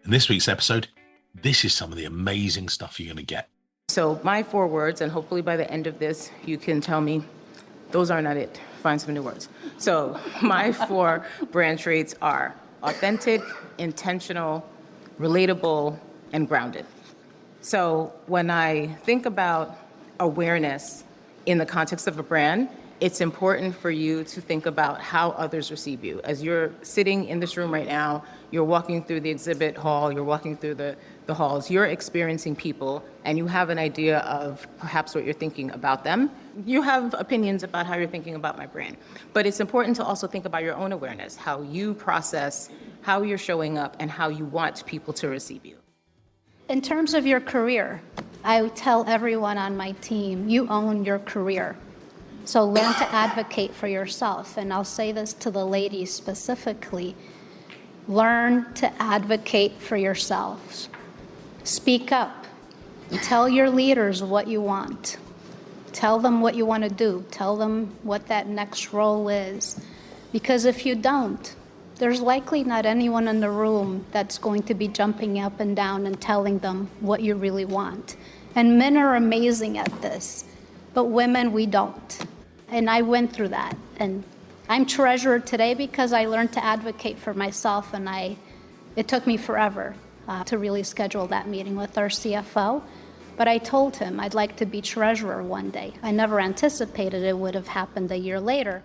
In this week's episode, this is some of the amazing stuff you're going to get. So my 4 words, and hopefully by the end of this, you can tell me those are not it. Find some new words. So my 4 brand traits are authentic, intentional, relatable, and grounded. So when I think about awareness in the context of a brand, it's important for you to think about how others receive you. As you're sitting in this room right now, you're walking through the exhibit hall, you're walking through the halls, you're experiencing people, and you have an idea of perhaps what you're thinking about them. You have opinions about how you're thinking about my brand. But it's important to also think about your own awareness, how you process, how you're showing up, and how you want people to receive you. In terms of your career, I tell everyone on my team, you own your career. So learn to advocate for yourself. And I'll say this to the ladies specifically. Learn to advocate for yourselves. Speak up. Tell your leaders what you want. Tell them what you want to do. Tell them what that next role is. Because if you don't, there's likely not anyone in the room that's going to be jumping up and down and telling them what you really want. And men are amazing at this, but women, we don't. And I went through that. And I'm treasurer today because I learned to advocate for myself, and it took me forever to really schedule that meeting with our CFO. But I told him I'd like to be treasurer one day. I never anticipated it would have happened a year later.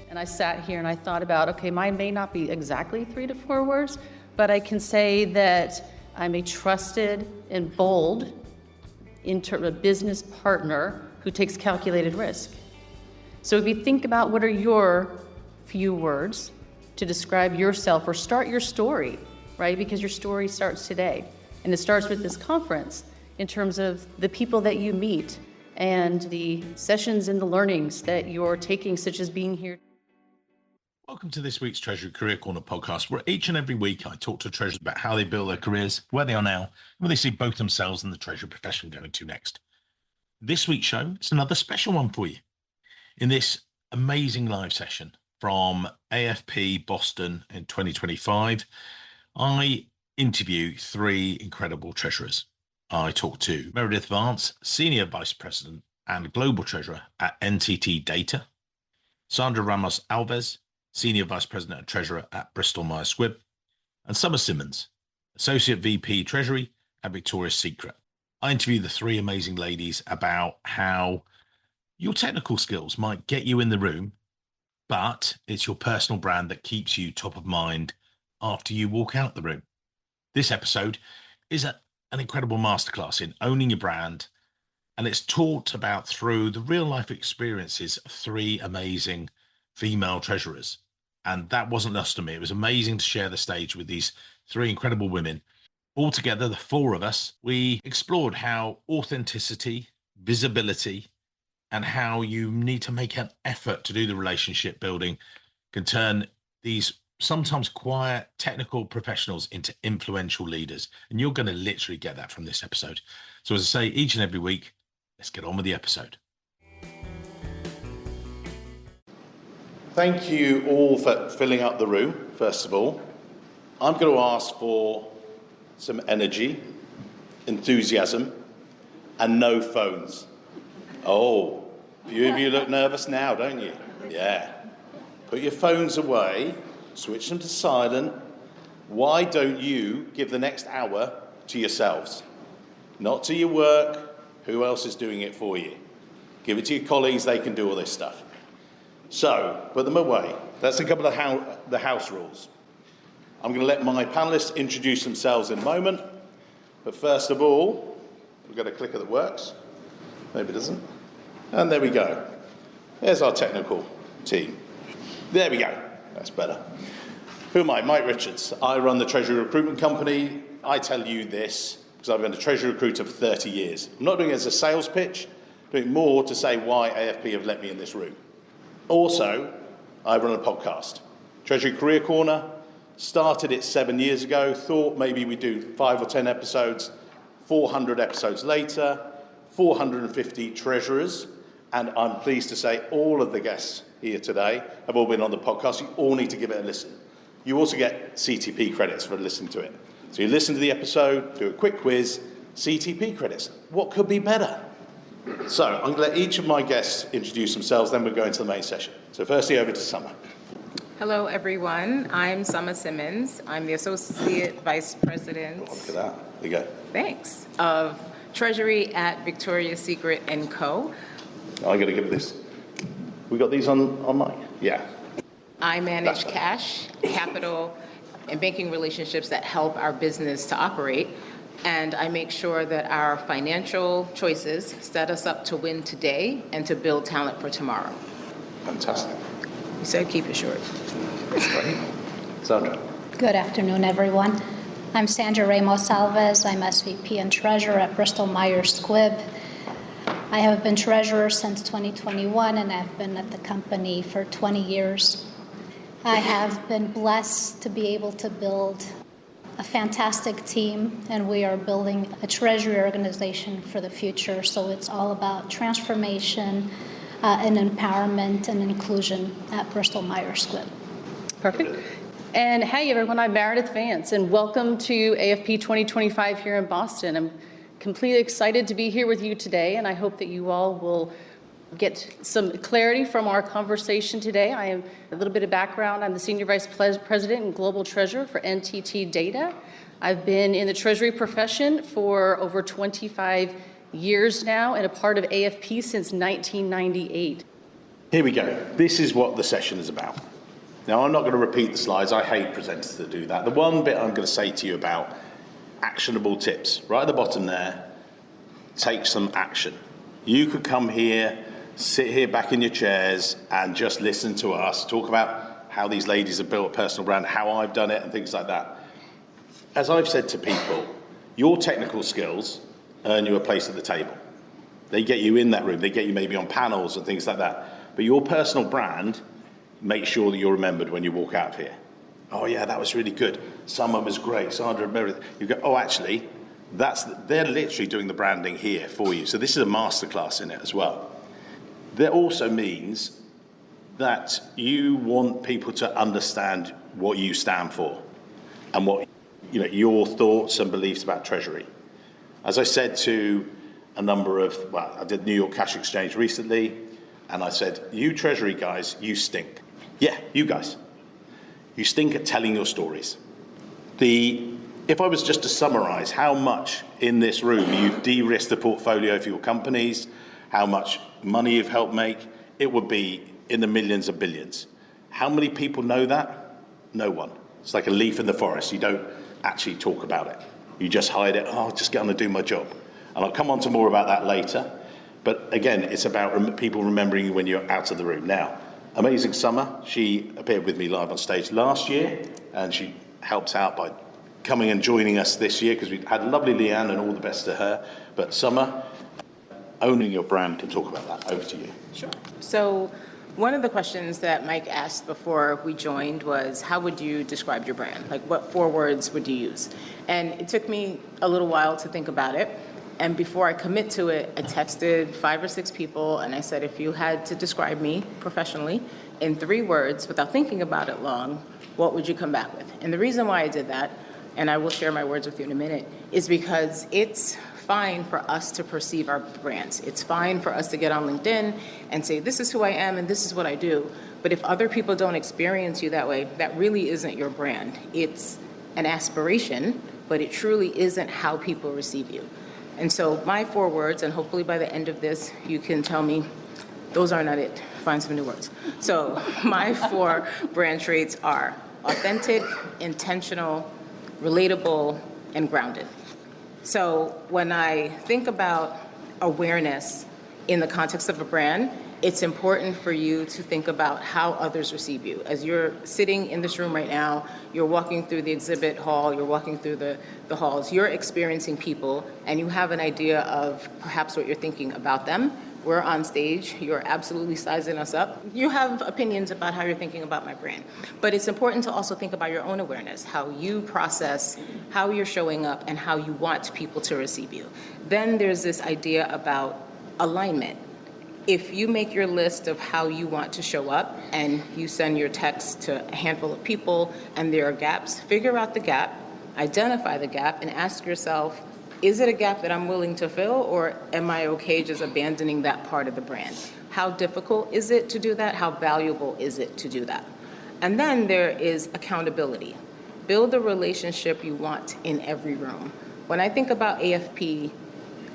And I sat here and I thought about, okay, mine may not be exactly 3 to 4 words, but I can say that I'm a trusted and bold business partner who takes calculated risk. So if you think about what are your few words to describe yourself or start your story, right? Because your story starts today. And it starts with this conference in terms of the people that you meet and the sessions and the learnings that you're taking, such as being here. Welcome to this week's Treasury Career Corner podcast, where each and every week I talk to treasurers about how they build their careers, where they are now, where they see both themselves and the treasury profession going to next. This week's show is another special one for you. In this amazing live session from AFP Boston in 2025, I interview 3 incredible treasurers. I talk to Meredith Vance, Senior Vice President and Global Treasurer at NTT Data, Sandra Ramos Alves, Senior Vice President and Treasurer at Bristol Myers Squibb, and Summer Simmons, Associate VP Treasury at Victoria's Secret. I interview the 3 amazing ladies about how your technical skills might get you in the room, but it's your personal brand that keeps you top of mind after you walk out the room. This episode is an incredible masterclass in owning your brand, and it's taught about through the real life experiences of 3 amazing female treasurers. And that wasn't lost to me. It was amazing to share the stage with these 3 incredible women. Altogether, the 4 of us, we explored how authenticity, visibility, and how you need to make an effort to do the relationship building can turn these sometimes quiet technical professionals into influential leaders. And you're going to literally get that from this episode. So as I say, each and every week, let's get on with the episode. Thank you all for filling up the room, first of all. I'm going to ask for some energy, enthusiasm, and no phones. Oh, a few of you look nervous now, don't you? Yeah. Put your phones away, switch them to silent. Why don't you give the next hour to yourselves? Not to your work. Who else is doing it for you? Give it to your colleagues, they can do all this stuff. So, put them away. That's a couple of the house rules. I'm going to let my panellists introduce themselves in a moment. But first of all, we've got a clicker that works. Maybe it doesn't. And there we go. There's our technical team. There we go. That's better. Who am I? Mike Richards. I run the Treasury Recruitment Company. I tell you this because I've been a Treasury recruiter for 30 years. I'm not doing it as a sales pitch, I'm doing more to say why AFP have let me in this room. Also, I run a podcast, Treasury Career Corner. Started it 7 years ago, thought maybe we'd do 5 or 10 episodes. 400 episodes later, 450 treasurers, and I'm pleased to say all of the guests here today have all been on the podcast. You all need to give it a listen. You also get CTP credits for listening to it. So you listen to the episode, do a quick quiz, CTP credits. What could be better? So I'm going to let each of my guests introduce themselves, then we'll go into the main session. So firstly, over to Summer. Hello, everyone. I'm Summer Simmons. I'm the Associate Vice President. Oh, look at that. There you go. Thanks. Of Treasury at Victoria's Secret & Co. I got to give this. We got these on mic? Yeah. I manage That's right. cash, capital, and banking relationships that help our business to operate. And I make sure that our financial choices set us up to win today and to build talent for tomorrow. Fantastic. You said keep it short. Great. Sandra. Good afternoon, everyone. I'm Sandra Ramos Alves. I'm SVP and Treasurer at Bristol Myers Squibb. I have been Treasurer since 2021, and I've been at the company for 20 years. I have been blessed to be able to build a fantastic team, and we are building a Treasury organization for the future. So it's all about transformation and empowerment and inclusion at Bristol Myers Squibb. Perfect. And hey, everyone, I'm Meredith Vance, and welcome to AFP 2025 here in Boston. I'm completely excited to be here with you today, and I hope that you all will get some clarity from our conversation today. I am a little bit of background. I'm the Senior Vice President and Global Treasurer for NTT Data. I've been in the Treasury profession for over 25 years now and a part of AFP since 1998. Here we go. This is what the session is about. Now, I'm not going to repeat the slides. I hate presenters that do that. The one bit I'm going to say to you about actionable tips, right at the bottom there, take some action. You could come here, sit here back in your chairs and just listen to us talk about how these ladies have built a personal brand, how I've done it and things like that. As I've said to people, your technical skills earn you a place at the table. They get you in that room. They get you maybe on panels and things like that. But your personal brand makes sure that you're remembered when you walk out of here. Oh yeah, that was really good. Summer was great. Sandra, Meredith. You go, oh, actually, they're literally doing the branding here for you. So this is a masterclass in it as well. That also means that you want people to understand what you stand for and what, your thoughts and beliefs about Treasury. As I said to a number of, I did New York Cash Exchange recently, and I said, you Treasury guys, you stink. Yeah, you guys. You stink at telling your stories. If I was just to summarize how much in this room you've de-risked the portfolio for your companies, how much money you've helped make, it would be in the millions of billions. How many people know that? No one. It's like a leaf in the forest. You don't actually talk about it. You just hide it. Oh, I'll just get on and do my job. And I'll come on to more about that later. But again, it's about people remembering you when you're out of the room. Now, amazing Summer. She appeared with me live on stage last year, and she helped out by coming and joining us this year because we had lovely Leanne, and all the best to her. But Summer, owning your brand, can talk about that. Over to you. Sure. So one of the questions that Mike asked before we joined was, how would you describe your brand? Like, what 4 words would you use? And it took me a little while to think about it. And before I commit to it, I texted 5 or 6 people, and I said, if you had to describe me professionally in 3 words without thinking about it long, what would you come back with? And the reason why I did that, and I will share my words with you in a minute, is because it's fine for us to perceive our brands. It's fine for us to get on LinkedIn and say, this is who I am and this is what I do. But if other people don't experience you that way, that really isn't your brand. It's an aspiration, but it truly isn't how people receive you. And so my 4 words, and hopefully by the end of this, you can tell me those are not it. Find some new words. So my 4 brand traits are authentic, intentional, relatable, and grounded. So when I think about awareness in the context of a brand, it's important for you to think about how others receive you. As you're sitting in this room right now, you're walking through the exhibit hall, you're walking through the halls, you're experiencing people, and you have an idea of perhaps what you're thinking about them. We're on stage, you're absolutely sizing us up. You have opinions about how you're thinking about my brand. But it's important to also think about your own awareness, how you process, how you're showing up, and how you want people to receive you. Then there's this idea about alignment. if you make your list of how you want to show up and you send your text to a handful of people and there are gaps, figure out the gap, identify the gap, and ask yourself, is it a gap that I'm willing to fill, or am I okay just abandoning that part of the brand? How difficult is it to do that? How valuable is it to do that? And then there is accountability. Build the relationship you want in every room. When I think about AFP,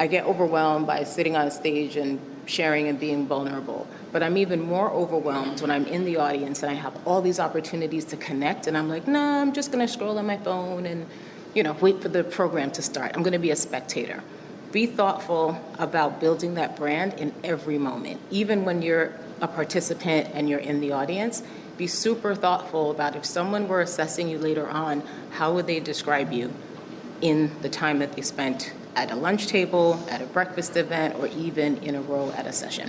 I get overwhelmed by sitting on stage and sharing and being vulnerable. But I'm even more overwhelmed when I'm in the audience and I have all these opportunities to connect, and I'm like, nah, I'm just gonna scroll on my phone and wait for the program to start. I'm gonna be a spectator. Be thoughtful about building that brand in every moment. Even when you're a participant and you're in the audience, be super thoughtful about if someone were assessing you later on, how would they describe you in the time that they spent at a lunch table, at a breakfast event, or even in a row at a session.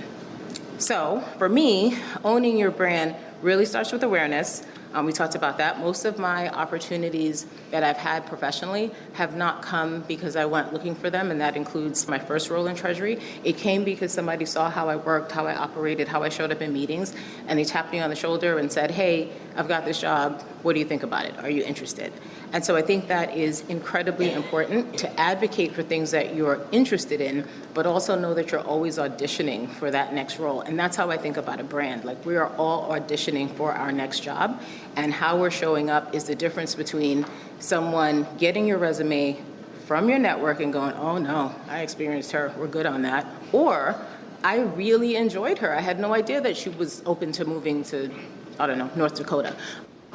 So for me, owning your brand really starts with awareness. We talked about that. Most of my opportunities that I've had professionally have not come because I went looking for them, and that includes my first role in Treasury. It came because somebody saw how I worked, how I operated, how I showed up in meetings, and they tapped me on the shoulder and said, hey, I've got this job. What do you think about it? Are you interested? And so I think that is incredibly important, to advocate for things that you're interested in, but also know that you're always auditioning for that next role. And that's how I think about a brand. Like, we are all auditioning for our next job, and how we're showing up is the difference between someone getting your resume from your network and going, oh no, I experienced her, we're good on that, or I really enjoyed her. I had no idea that she was open to moving to, I don't know, North Dakota.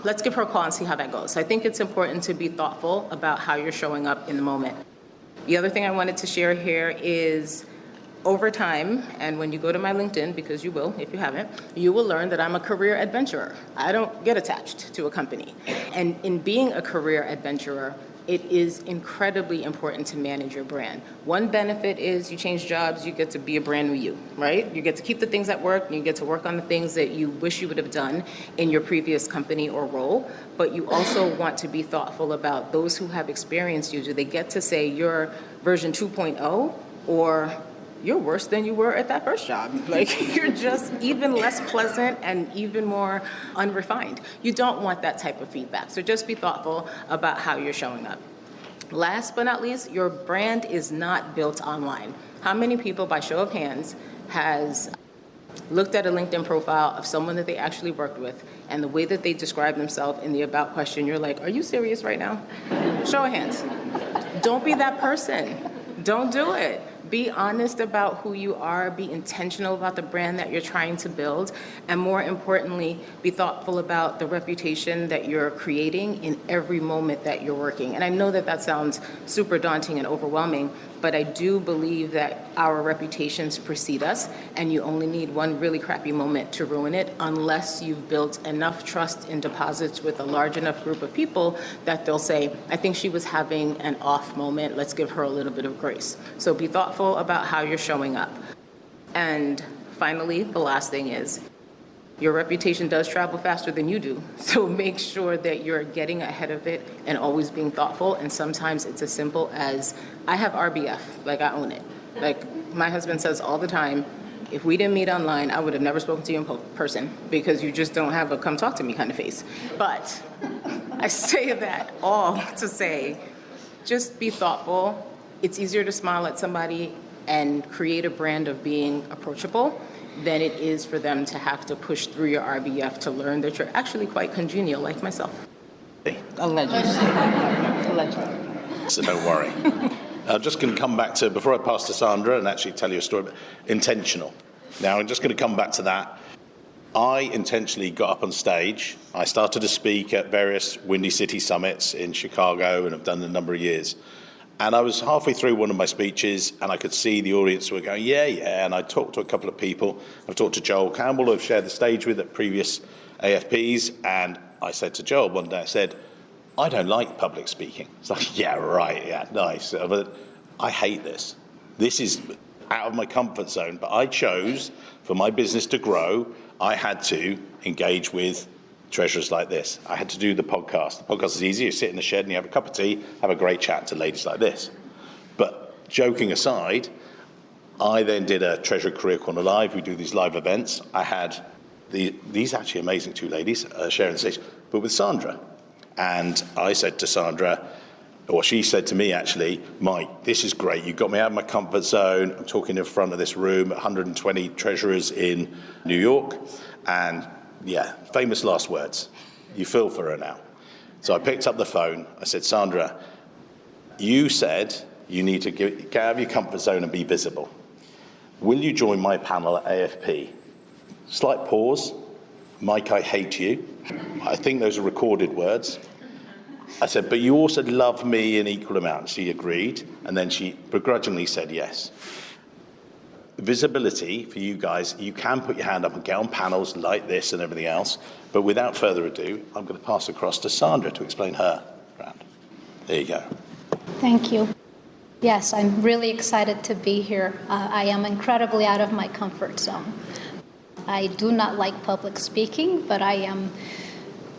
Let's give her a call and see how that goes. So I think it's important to be thoughtful about how you're showing up in the moment. The other thing I wanted to share here is, over time, and when you go to my LinkedIn, because you will if you haven't, you will learn that I'm a career adventurer. I don't get attached to a company. And in being a career adventurer, it is incredibly important to manage your brand. One benefit is you change jobs, you get to be a brand new you, right? You get to keep the things that work, and you get to work on the things that you wish you would have done in your previous company or role. But you also want to be thoughtful about those who have experienced you. Do they get to say you're version 2.0, or you're worse than you were at that first job? Like, you're just even less pleasant and even more unrefined. You don't want that type of feedback. So just be thoughtful about how you're showing up. Last but not least, your brand is not built online. How many people, by show of hands, has looked at a LinkedIn profile of someone that they actually worked with, and the way that they describe themselves in the about question, you're like, are you serious right now? Show of hands. Don't be that person. Don't do it. Be honest about who you are, be intentional about the brand that you're trying to build, and more importantly, be thoughtful about the reputation that you're creating in every moment that you're working. And I know that that sounds super daunting and overwhelming, but I do believe that our reputations precede us, and you only need one really crappy moment to ruin it, unless you've built enough trust and deposits with a large enough group of people that they'll say, I think she was having an off moment, let's give her a little bit of grace. So be thoughtful about how you're showing up. And finally, the last thing is, your reputation does travel faster than you do. So make sure that you're getting ahead of it and always being thoughtful. And sometimes it's as simple as, I have RBF, like I own it. Like my husband says all the time, if we didn't meet online, I would have never spoken to you in person, because you just don't have a come talk to me kind of face. But I say that all to say, just be thoughtful. It's easier to smile at somebody and create a brand of being approachable than it is for them to have to push through your RBF to learn that you're actually quite congenial, like myself. Allegedly. So don't worry. I'm just going to come back to, before I pass to Sandra and actually tell you a story, intentional. Now, I'm just going to come back to that. I intentionally got up on stage. I started to speak at various Windy City summits in Chicago, and I've done a number of years. And I was halfway through one of my speeches, and I could see the audience were going, yeah, yeah. And I talked to a couple of people. I've talked to Joel Campbell, who I've shared the stage with at previous AFPs. And I said to Joel one day, I said, I don't like public speaking. It's like, yeah, right, yeah, nice. But I hate this. This is out of my comfort zone. But I chose, for my business to grow, I had to engage with treasurers like this. I had to do the podcast. The podcast is easy. You sit in the shed and you have a cup of tea, have a great chat to ladies like this. But joking aside, I then did a Treasury Career Corner Live. We do these live events. I had these actually amazing two ladies sharing the stage, but with Sandra. And I said to Sandra, or she said to me actually, Mike, this is great. You got me out of my comfort zone. I'm talking in front of this room, 120 treasurers in New York. And yeah, famous last words. You feel for her now. So I picked up the phone. I said, Sandra, you said you need to get out of your comfort zone and be visible. Will you join my panel at AFP? Slight pause. Mike, I hate you. I think those are recorded words. I said, but you also love me in equal amount. She agreed, and then she begrudgingly said yes. Visibility for you guys, you can put your hand up and get on panels like this and everything else, but without further ado, I'm going to pass across to Sandra to explain her round. There you go. Thank you. Yes, I'm really excited to be here. I am incredibly out of my comfort zone. I do not like public speaking, but I am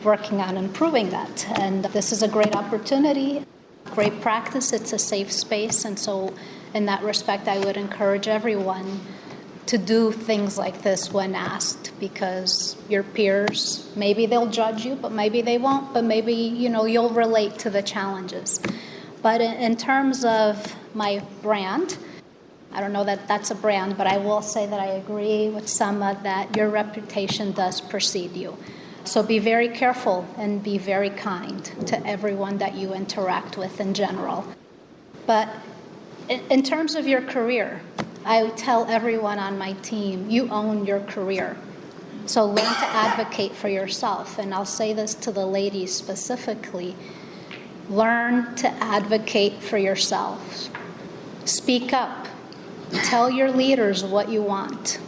working on improving that. And this is a great opportunity, great practice. It's a safe space. And so in that respect, I would encourage everyone to do things like this when asked, because your peers, maybe they'll judge you, but maybe they won't, but maybe, you'll relate to the challenges. But in terms of my brand, I don't know that that's a brand, but I will say that I agree with Sama that your reputation does precede you. So be very careful and be very kind to everyone that you interact with in general. But in terms of your career, I tell everyone on my team, you own your career. So learn to advocate for yourself. And I'll say this to the ladies specifically. Learn to advocate for yourself. Speak up. Tell your leaders what you want.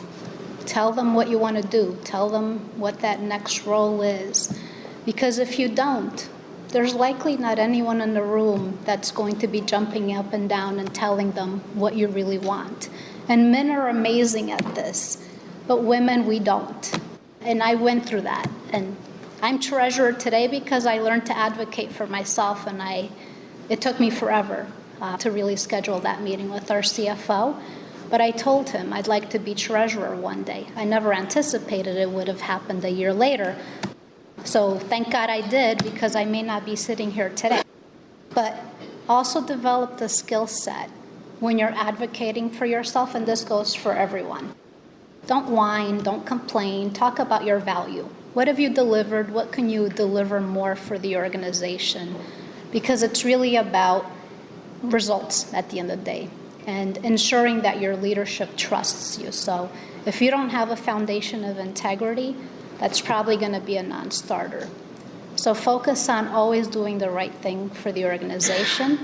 Tell them what you want to do. Tell them what that next role is. Because if you don't, there's likely not anyone in the room that's going to be jumping up and down and telling them what you really want. And men are amazing at this, but women, we don't. And I went through that. And I'm treasurer today because I learned to advocate for myself, and it took me forever to really schedule that meeting with our CFO. But I told him I'd like to be treasurer one day. I never anticipated it would have happened a year later. So thank God I did, because I may not be sitting here today. But also develop the skill set when you're advocating for yourself, and this goes for everyone. Don't whine, don't complain, talk about your value. What have you delivered? What can you deliver more for the organization? Because it's really about results at the end of the day and ensuring that your leadership trusts you. So if you don't have a foundation of integrity, that's probably going to be a non-starter. So focus on always doing the right thing for the organization,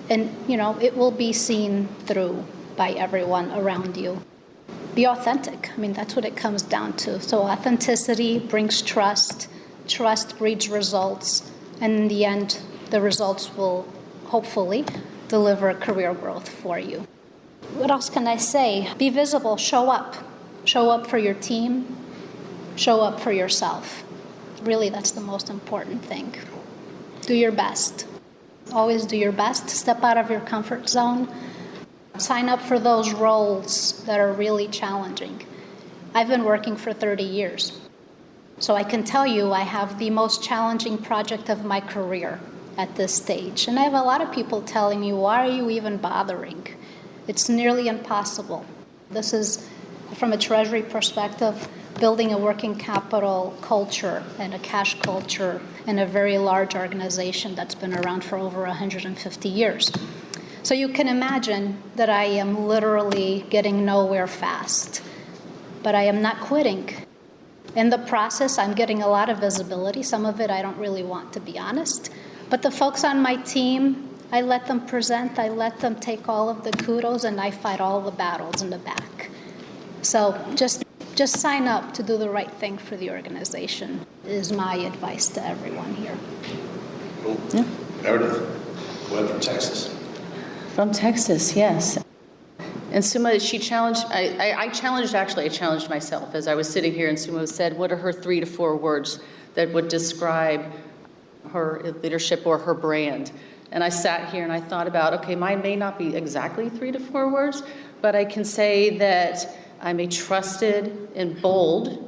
and it will be seen through by everyone around you. Be authentic. I mean, that's what it comes down to. So authenticity brings trust. Trust breeds results. And in the end, the results will hopefully deliver career growth for you. What else can I say? Be visible. Show up. Show up for your team. Show up for yourself. Really, that's the most important thing. Do your best. Always do your best. Step out of your comfort zone. Sign up for those roles that are really challenging. I've been working for 30 years. So I can tell you I have the most challenging project of my career at this stage. And I have a lot of people telling me, why are you even bothering? It's nearly impossible. This is, from a Treasury perspective, building a working capital culture and a cash culture in a very large organization that's been around for over 150 years. So you can imagine that I am literally getting nowhere fast, but I am not quitting. In the process, I'm getting a lot of visibility. Some of it I don't really want, to be honest. But the folks on my team, I let them present, I let them take all of the kudos, and I fight all the battles in the back. So just sign up to do the right thing for the organization is my advice to everyone here. Cool. Yeah. Meredith, we're from Texas. From Texas, yes. And Suma, she challenged, I challenged myself as I was sitting here, and Suma said, what are her 3 to 4 words that would describe her leadership or her brand? And I sat here and I thought about, okay, mine may not be exactly 3 to 4 words, but I can say that I'm a trusted and bold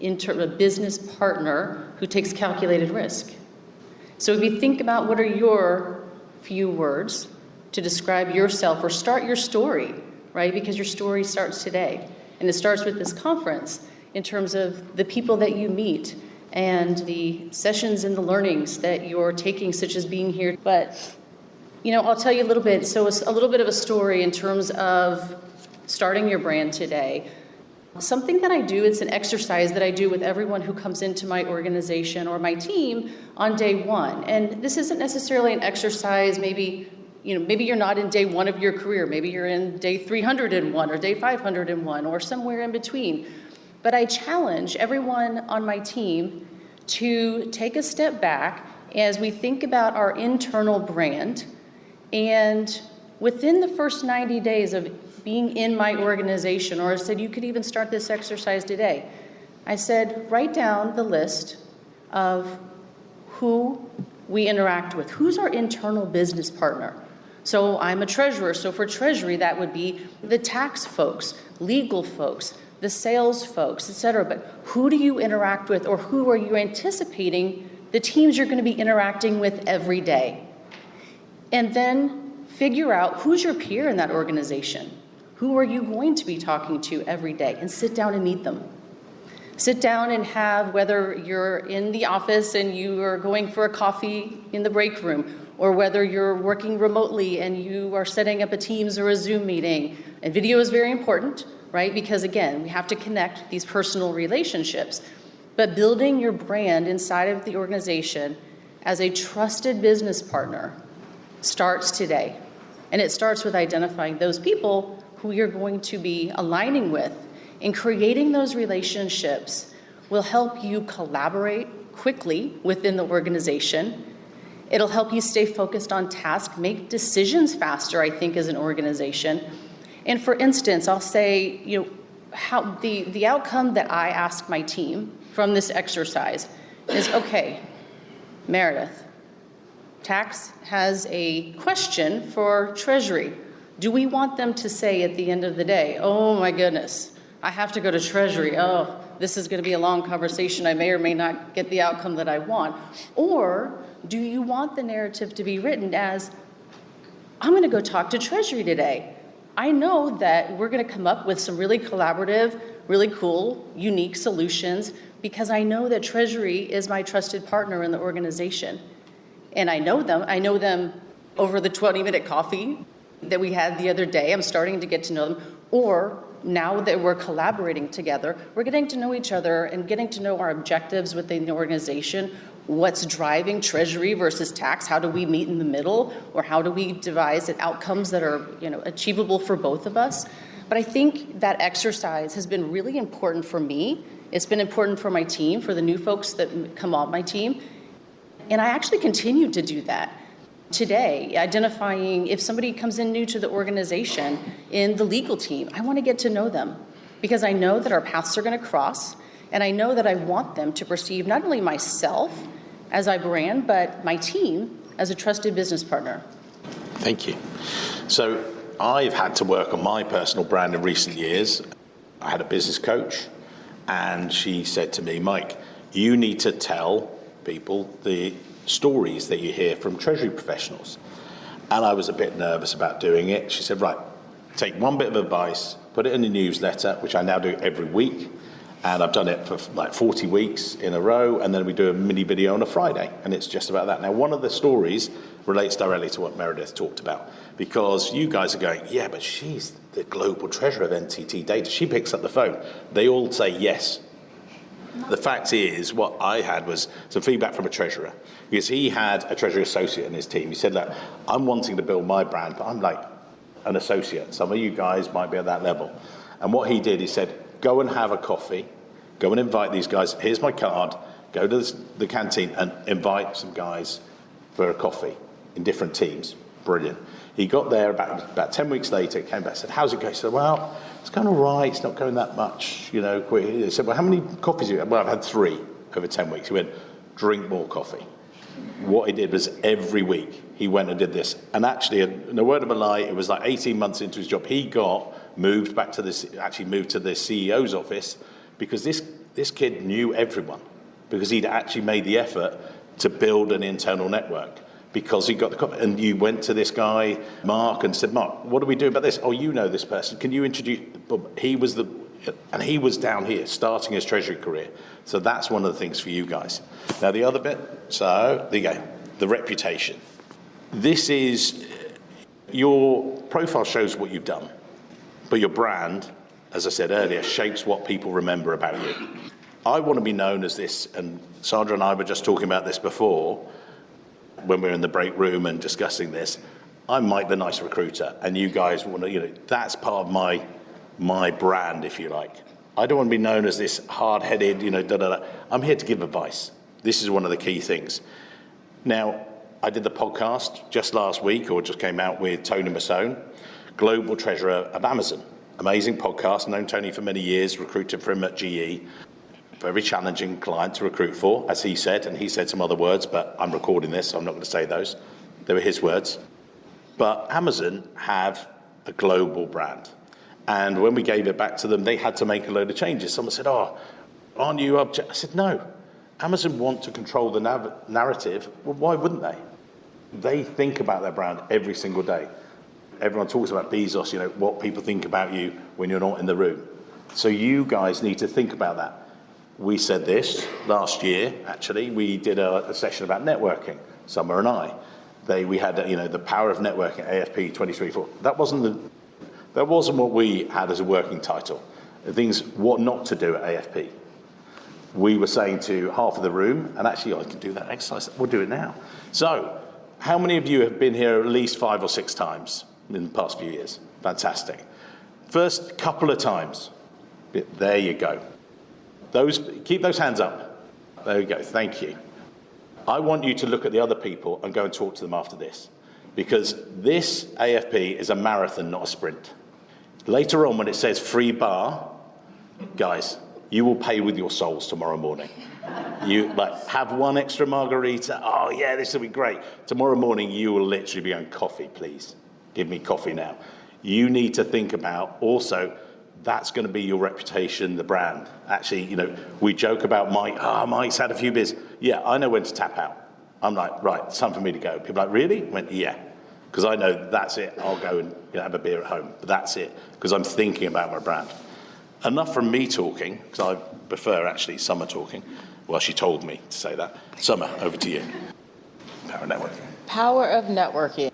a business partner who takes calculated risk. So if you think about what are your few words to describe yourself or start your story, right? Because your story starts today. And it starts with this conference in terms of the people that you meet and the sessions and the learnings that you're taking, such as being here. But, I'll tell you a little bit. So it's a little bit of a story in terms of starting your brand today. Something that I do, it's an exercise that I do with everyone who comes into my organization or my team on day one. And this isn't necessarily an exercise, maybe you're not in day one of your career. Maybe you're in day 301 or day 501 or somewhere in between. But I challenge everyone on my team to take a step back as we think about our internal brand. And within the first 90 days of being in my organization, or I said, you could even start this exercise today. I said, write down the list of who we interact with. Who's our internal business partner? So I'm a treasurer. So for Treasury, that would be the tax folks, legal folks, the sales folks, et cetera. But who do you interact with, or who are you anticipating the teams you're going to be interacting with every day? And then figure out who's your peer in that organization. Who are you going to be talking to every day? And sit down and meet them. Sit down and have, whether you're in the office and you are going for a coffee in the break room, or whether you're working remotely and you are setting up a Teams or a Zoom meeting. And video is very important, right? Because again, we have to connect these personal relationships. But building your brand inside of the organization as a trusted business partner starts today. And it starts with identifying those people who you're going to be aligning with, and creating those relationships will help you collaborate quickly within the organization. It'll help you stay focused on task, make decisions faster, I think, as an organization. And for instance, I'll say, how the outcome that I ask my team from this exercise is, okay, Meredith, tax has a question for Treasury. Do we want them to say at the end of the day, oh my goodness, I have to go to Treasury. Oh, this is going to be a long conversation. I may or may not get the outcome that I want. Or do you want the narrative to be written as, I'm going to go talk to Treasury today. I know that we're going to come up with some really collaborative, really cool, unique solutions because I know that Treasury is my trusted partner in the organization. And I know them over the 20-minute coffee that we had the other day. I'm starting to get to know them. Or now that we're collaborating together, we're getting to know each other and getting to know our objectives within the organization. What's driving Treasury versus tax? How do we meet in the middle? Or how do we devise outcomes that are achievable for both of us? But I think that exercise has been really important for me. It's been important for my team, for the new folks that come on my team. And I actually continue to do that today, identifying if somebody comes in new to the organization in the legal team, I want to get to know them because I know that our paths are going to cross, and I know that I want them to perceive not only myself as I brand, but my team as a trusted business partner. Thank you. So I've had to work on my personal brand in recent years. I had a business coach, and she said to me, Mike, you need to tell people the stories that you hear from Treasury professionals. And I was a bit nervous about doing it. She said, right, take one bit of advice, put it in a newsletter, which I now do every week. And I've done it for like 40 weeks in a row. And then we do a mini video on a Friday. And it's just about that. Now, one of the stories relates directly to what Meredith talked about, because you guys are going, yeah, but she's the global treasurer of NTT Data. She picks up the phone. They all say yes. The fact is, what I had was some feedback from a treasurer, because he had a treasury associate in his team. He said, look, I'm wanting to build my brand, but I'm like an associate. Some of you guys might be at that level. And what he did, he said, go and have a coffee, go and invite these guys. Here's my card. Go to the canteen and invite some guys for a coffee in different teams. Brilliant. He got there about 10 weeks later, came back and said, how's it going? He said, well, it's going all right. It's not going that much, quick. He said, well, how many coffees have you had? Well, I've had 3 over 10 weeks. He went, drink more coffee. what he did was every week he went and did this. And actually, in a word of a lie, it was like 18 months into his job, he moved to the CEO's office, because this kid knew everyone, because he'd actually made the effort to build an internal network, because he got and you went to this guy, Mark, and said, Mark, what do we do about this? Oh, you know this person. Can you introduce? He was down here starting his Treasury career. So that's one of the things for you guys. Now, the other bit, so there you go, the reputation. This is, your profile shows what you've done, but your brand, as I said earlier, shapes what people remember about you. I want to be known as this, and Sandra and I were just talking about this before, when we were in the break room and discussing this. I'm Mike the Nice Recruiter, and you guys want to, that's part of my brand, if you like. I don't want to be known as this hard-headed, I'm here to give advice. This is one of the key things. Now, I did the podcast just last week, or just came out with Tony Massone, Global Treasurer of Amazon. Amazing podcast, known Tony for many years, recruited for him at GE. Very challenging client to recruit for, as he said, and he said some other words, but I'm recording this, so I'm not going to say those. They were his words. But Amazon have a global brand. And when we gave it back to them, they had to make a load of changes. Someone said, aren't you I said, no. Amazon want to control the narrative. Well, why wouldn't they? They think about their brand every single day. Everyone talks about Bezos, what people think about you when you're not in the room. So you guys need to think about that. We said this last year, actually. We did a session about networking, Summer and I. We had, the power of networking, AFP 2024. That wasn't what we had as a working title. The things, what not to do at AFP. We were saying to half of the room, and actually I can do that exercise, we'll do it now. So, how many of you have been here at least 5 or 6 times in the past few years? Fantastic. First couple of times, there you go. Keep those hands up. There you go, thank you. I want you to look at the other people and go and talk to them after this, because this AFP is a marathon, not a sprint. Later on, when it says free bar, guys, you will pay with your souls tomorrow morning. You have one extra margarita. Oh yeah, this will be great. Tomorrow morning, you will literally be on coffee, please. Give me coffee now. You need to think about also, that's going to be your reputation, the brand. Actually, we joke about Mike. Mike's had a few beers. Yeah, I know when to tap out. I'm like, right, it's time for me to go. People are like, really? I went, yeah. Because I know that's it. I'll go and have a beer at home. But that's it, because I'm thinking about my brand. Enough from me talking, because I prefer actually Summer talking. Well, she told me to say that. Summer, over to you. Power of networking. Power of networking.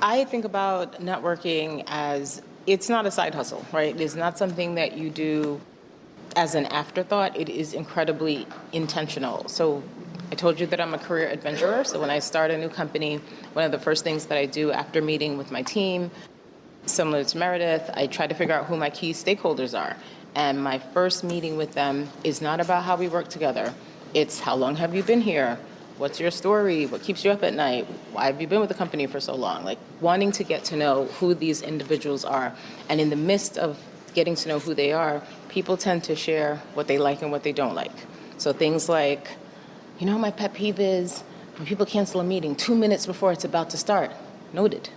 I think about networking as, it's not a side hustle, right? It's not something that you do as an afterthought. It is incredibly intentional. So I told you that I'm a career adventurer. So when I start a new company, one of the first things that I do after meeting with my team, similar to Meredith, I try to figure out who my key stakeholders are. And my first meeting with them is not about how we work together. It's how long have you been here? What's your story? What keeps you up at night? Why have you been with the company for so long? Like, wanting to get to know who these individuals are. And in the midst of getting to know who they are, people tend to share what they like and what they don't like. So things like, my pet peeve is when people cancel a meeting 2 minutes before it's about to start. Noted.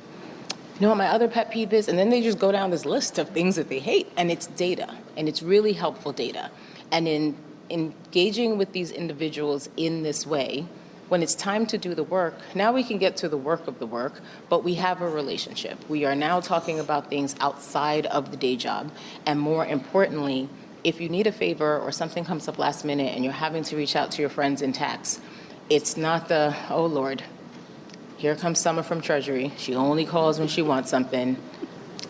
What my other pet peeve is? And then they just go down this list of things that they hate. And it's data. And it's really helpful data. And in engaging with these individuals in this way, when it's time to do the work, now we can get to the work of the work, but we have a relationship. We are now talking about things outside of the day job. And more importantly, if you need a favor or something comes up last minute and you're having to reach out to your friends in tax, it's not the, oh Lord, here comes Summer from Treasury. She only calls when she wants something.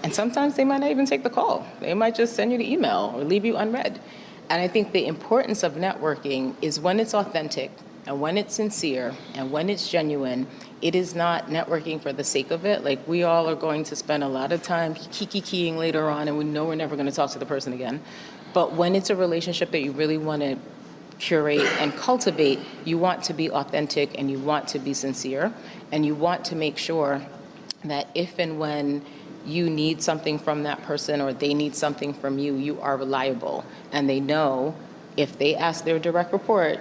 And sometimes they might not even take the call. They might just send you the email or leave you unread. And I think the importance of networking is when it's authentic, and when it's sincere, and when it's genuine. It is not networking for the sake of it. Like, we all are going to spend a lot of time kiki-keying later on, and we know we're never going to talk to the person again. But when it's a relationship that you really want to curate and cultivate, you want to be authentic, and you want to be sincere, and you want to make sure that if and when you need something from that person or they need something from you, you are reliable. And they know if they ask their direct report,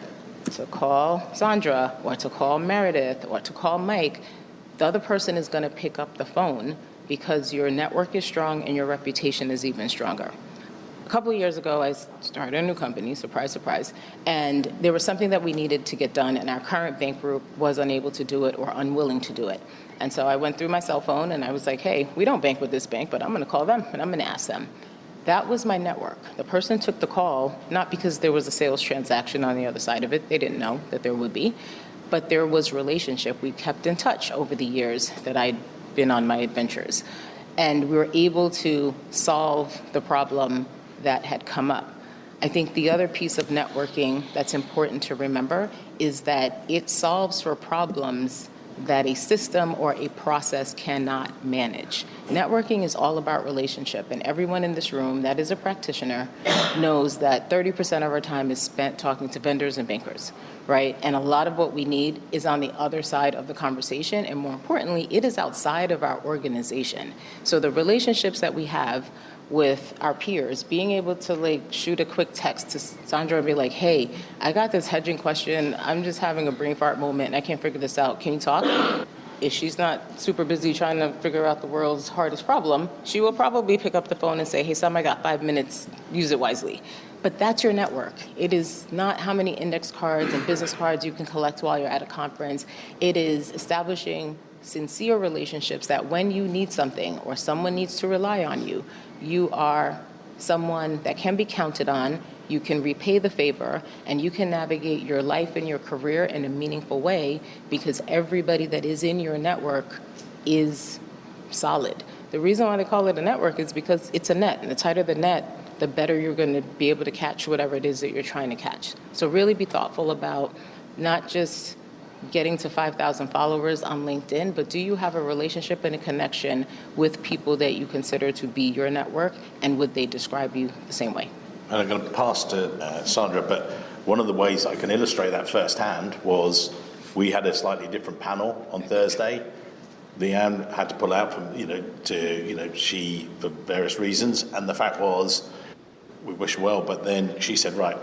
to call Sandra or to call Meredith or to call Mike, the other person is going to pick up the phone because your network is strong and your reputation is even stronger. A couple of years ago, I started a new company, surprise, surprise, and there was something that we needed to get done, and our current bank group was unable to do it or unwilling to do it. And so I went through my cell phone and I was like, hey, we don't bank with this bank, but I'm going to call them and I'm going to ask them. That was my network. The person took the call, not because there was a sales transaction on the other side of it. They didn't know that there would be, but there was relationship. We kept in touch over the years that I'd been on my adventures. And we were able to solve the problem that had come up. I think the other piece of networking that's important to remember is that it solves for problems that a system or a process cannot manage. Networking is all about relationship, and everyone in this room that is a practitioner knows that 30% of our time is spent talking to vendors and bankers, right? And a lot of what we need is on the other side of the conversation, and more importantly, it is outside of our organization. So the relationships that we have with our peers, being able to shoot a quick text to Sandra and be like, hey, I got this hedging question. I'm just having a brain fart moment and I can't figure this out. Can you talk? If she's not super busy trying to figure out the world's hardest problem, she will probably pick up the phone and say, hey, Sam, I got 5 minutes, use it wisely. But that's your network. It is not how many index cards and business cards you can collect while you're at a conference. It is establishing sincere relationships that when you need something or someone needs to rely on you, you are someone that can be counted on, you can repay the favor, and you can navigate your life and your career in a meaningful way because everybody that is in your network is solid. The reason why they call it a network is because it's a net, and the tighter the net, the better you're going to be able to catch whatever it is that you're trying to catch. So really be thoughtful about not just getting to 5,000 followers on LinkedIn, but do you have a relationship and a connection with people that you consider to be your network, and would they describe you the same way? And I'm going to pass to Sandra, but one of the ways I can illustrate that firsthand was we had a slightly different panel on Thursday. Leanne had to pull out from, she, for various reasons, and the fact was, we wish her well, but then she said, right,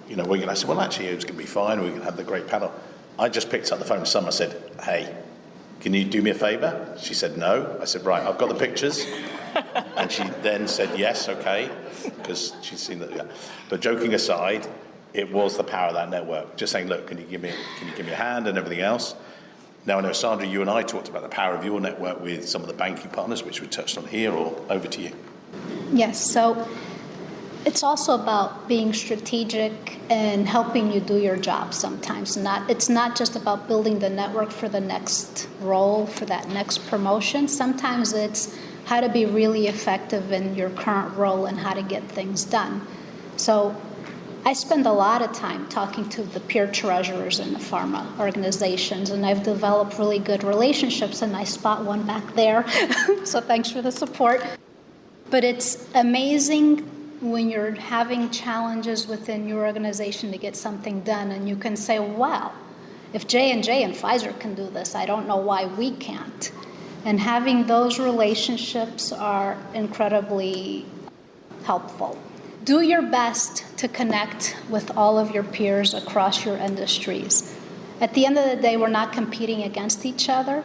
I said, well, actually, it's going to be fine, we're going to have the great panel. I just picked up the phone to someone and said, hey, can you do me a favor? She said, no. I said, right, I've got the pictures. And she then said, yes, okay, because she's seen that. Yeah. But joking aside, it was the power of that network. Just saying, look, can you give me a hand and everything else? Now, I know, Sandra, you and I talked about the power of your network with some of the banking partners, which we touched on here, or over to you. Yes, so it's also about being strategic and helping you do your job sometimes. It's not just about building the network for the next role, for that next promotion. Sometimes it's how to be really effective in your current role and how to get things done. So I spend a lot of time talking to the peer treasurers in the pharma organizations, and I've developed really good relationships, and I spot one back there. So thanks for the support. But it's amazing when you're having challenges within your organization to get something done, and you can say, wow, if J&J and Pfizer can do this, I don't know why we can't. And having those relationships are incredibly helpful. Do your best to connect with all of your peers across your industries. At the end of the day, we're not competing against each other,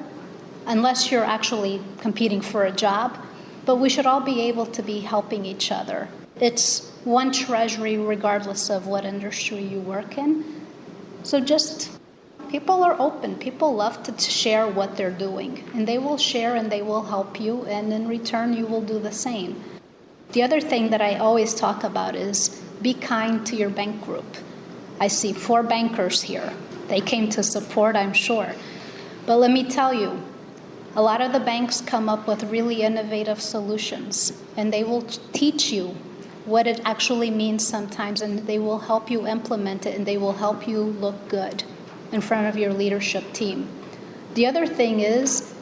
unless you're actually competing for a job, but we should all be able to be helping each other. It's one Treasury regardless of what industry you work in. So just, people are open. People love to share what they're doing, and they will share and they will help you, and in return you will do the same. The other thing that I always talk about is be kind to your bank group. I see 4 bankers here. They came to support, I'm sure. But let me tell you, a lot of the banks come up with really innovative solutions, and they will teach you what it actually means sometimes, and they will help you implement it, and they will help you look good in front of your leadership team. The other thing is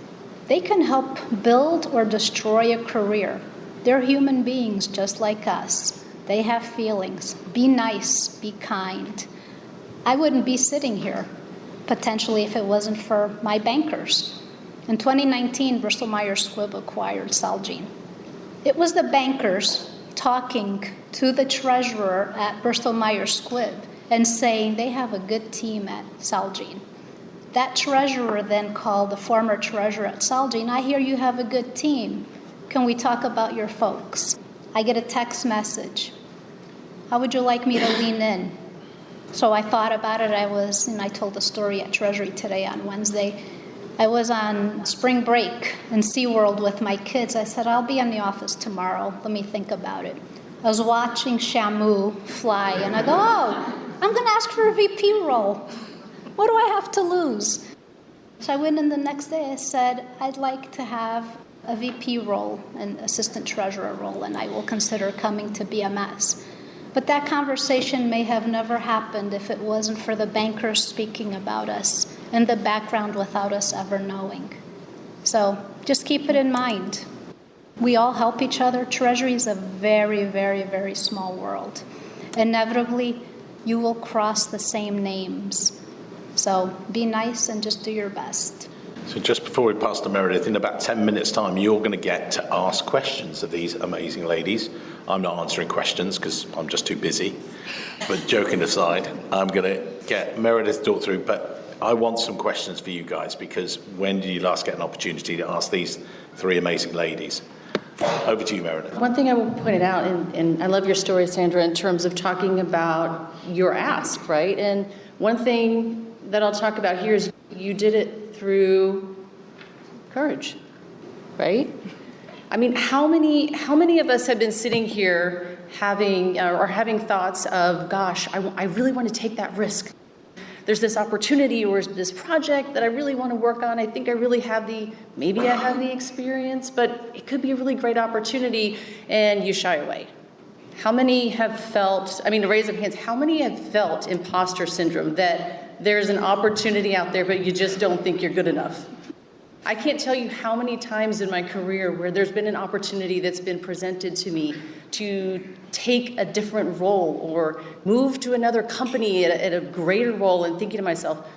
they can help build or destroy a career. They're human beings just like us. They have feelings. Be nice, be kind. I wouldn't be sitting here potentially if it wasn't for my bankers. In 2019, Bristol-Myers Squibb acquired Celgene. It was the bankers talking to the treasurer at Bristol-Myers Squibb and saying they have a good team at Celgene. That treasurer then called the former treasurer at Celgene, I hear you have a good team. Can we talk about your folks? I get a text message. How would you like me to lean in? So I thought about it. I told the story at Treasury today on Wednesday. I was on spring break in SeaWorld with my kids. I said, I'll be in the office tomorrow. Let me think about it. I was watching Shamu fly, and I go, I'm going to ask for a VP role. What do I have to lose? So I went in the next day. I said, I'd like to have a VP role, an assistant treasurer role, and I will consider coming to BMS. But that conversation may have never happened if it wasn't for the bankers speaking about us in the background without us ever knowing. So just keep it in mind. We all help each other. Treasury is a very, very, very small world. Inevitably, you will cross the same names. So be nice and just do your best. So just before we pass to Meredith, in about 10 minutes' time, you're going to get to ask questions of these amazing ladies. I'm not answering questions because I'm just too busy. But joking aside, I'm going to get Meredith to talk through, but I want some questions for you guys, because when did you last get an opportunity to ask these three amazing ladies? Over to you, Meredith. One thing I will point out, and I love your story, Sandra, in terms of talking about your ask, right? And one thing that I'll talk about here is you did it through courage, right? I mean, how many of us have been sitting here having thoughts of, gosh, I really want to take that risk. There's this opportunity or this project that I really want to work on. I think I really have maybe I have the experience, but it could be a really great opportunity, and you shy away. How many have felt, a raise of hands, how many have felt imposter syndrome, that there's an opportunity out there, but you just don't think you're good enough? I can't tell you how many times in my career where there's been an opportunity that's been presented to me to take a different role or move to another company at a greater role, and thinking to myself,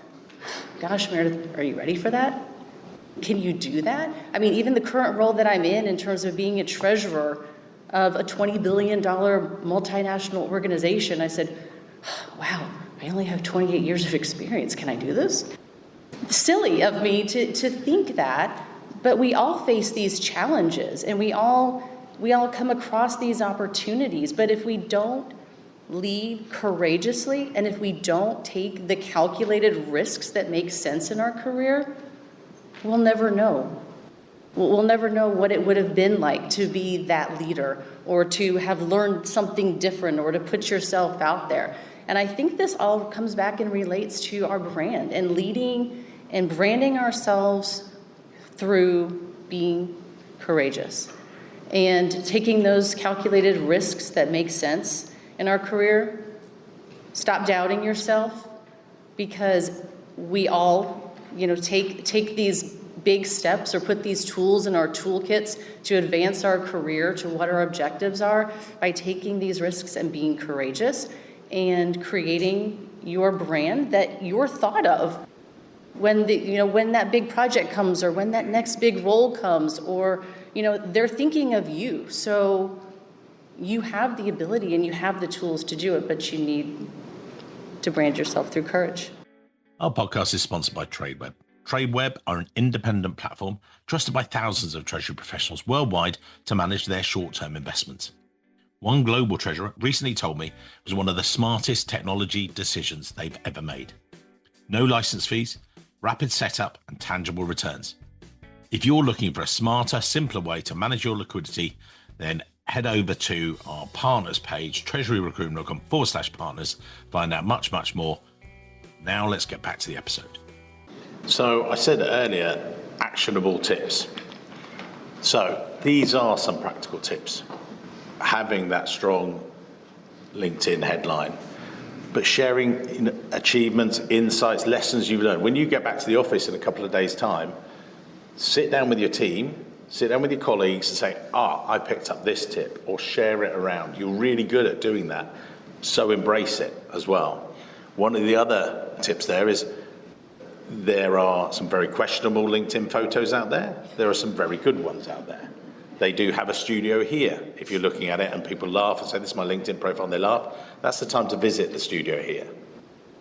gosh, Meredith, are you ready for that? Can you do that? Even the current role that I'm in terms of being a treasurer of a $20 billion multinational organization, I said, wow, I only have 28 years of experience. Can I do this? Silly of me to think that, but we all face these challenges, and we all come across these opportunities. But if we don't lead courageously, and if we don't take the calculated risks that make sense in our career, we'll never know. We'll never know what it would have been like to be that leader, or to have learned something different, or to put yourself out there. And I think this all comes back and relates to our brand, and leading and branding ourselves through being courageous and taking those calculated risks that make sense in our career. Stop doubting yourself, because we all, take these big steps or put these tools in our toolkits to advance our career to what our objectives are by taking these risks and being courageous and creating your brand that you're thought of when that big project comes, or when that next big role comes, or they're thinking of you. So you have the ability and you have the tools to do it, but you need to brand yourself through courage. Our podcast is sponsored by TradeWeb. TradeWeb are an independent platform trusted by thousands of treasury professionals worldwide to manage their short-term investments. One global treasurer recently told me it was one of the smartest technology decisions they've ever made. No license fees, rapid setup, and tangible returns. If you're looking for a smarter, simpler way to manage your liquidity, then head over to our partners page, treasuryrecruitment.com/partners, find out much, much more. Now let's get back to the episode. So I said earlier, actionable tips. So these are some practical tips. Having that strong LinkedIn headline, but sharing achievements, insights, lessons you've learned. When you get back to the office in a couple of days' time, sit down with your team, sit down with your colleagues and say, I picked up this tip, or share it around. You're really good at doing that, so embrace it as well. One of the other tips there is there are some very questionable LinkedIn photos out there. There are some very good ones out there. They do have a studio here. If you're looking at it and people laugh and say, this is my LinkedIn profile, and they laugh, that's the time to visit the studio here.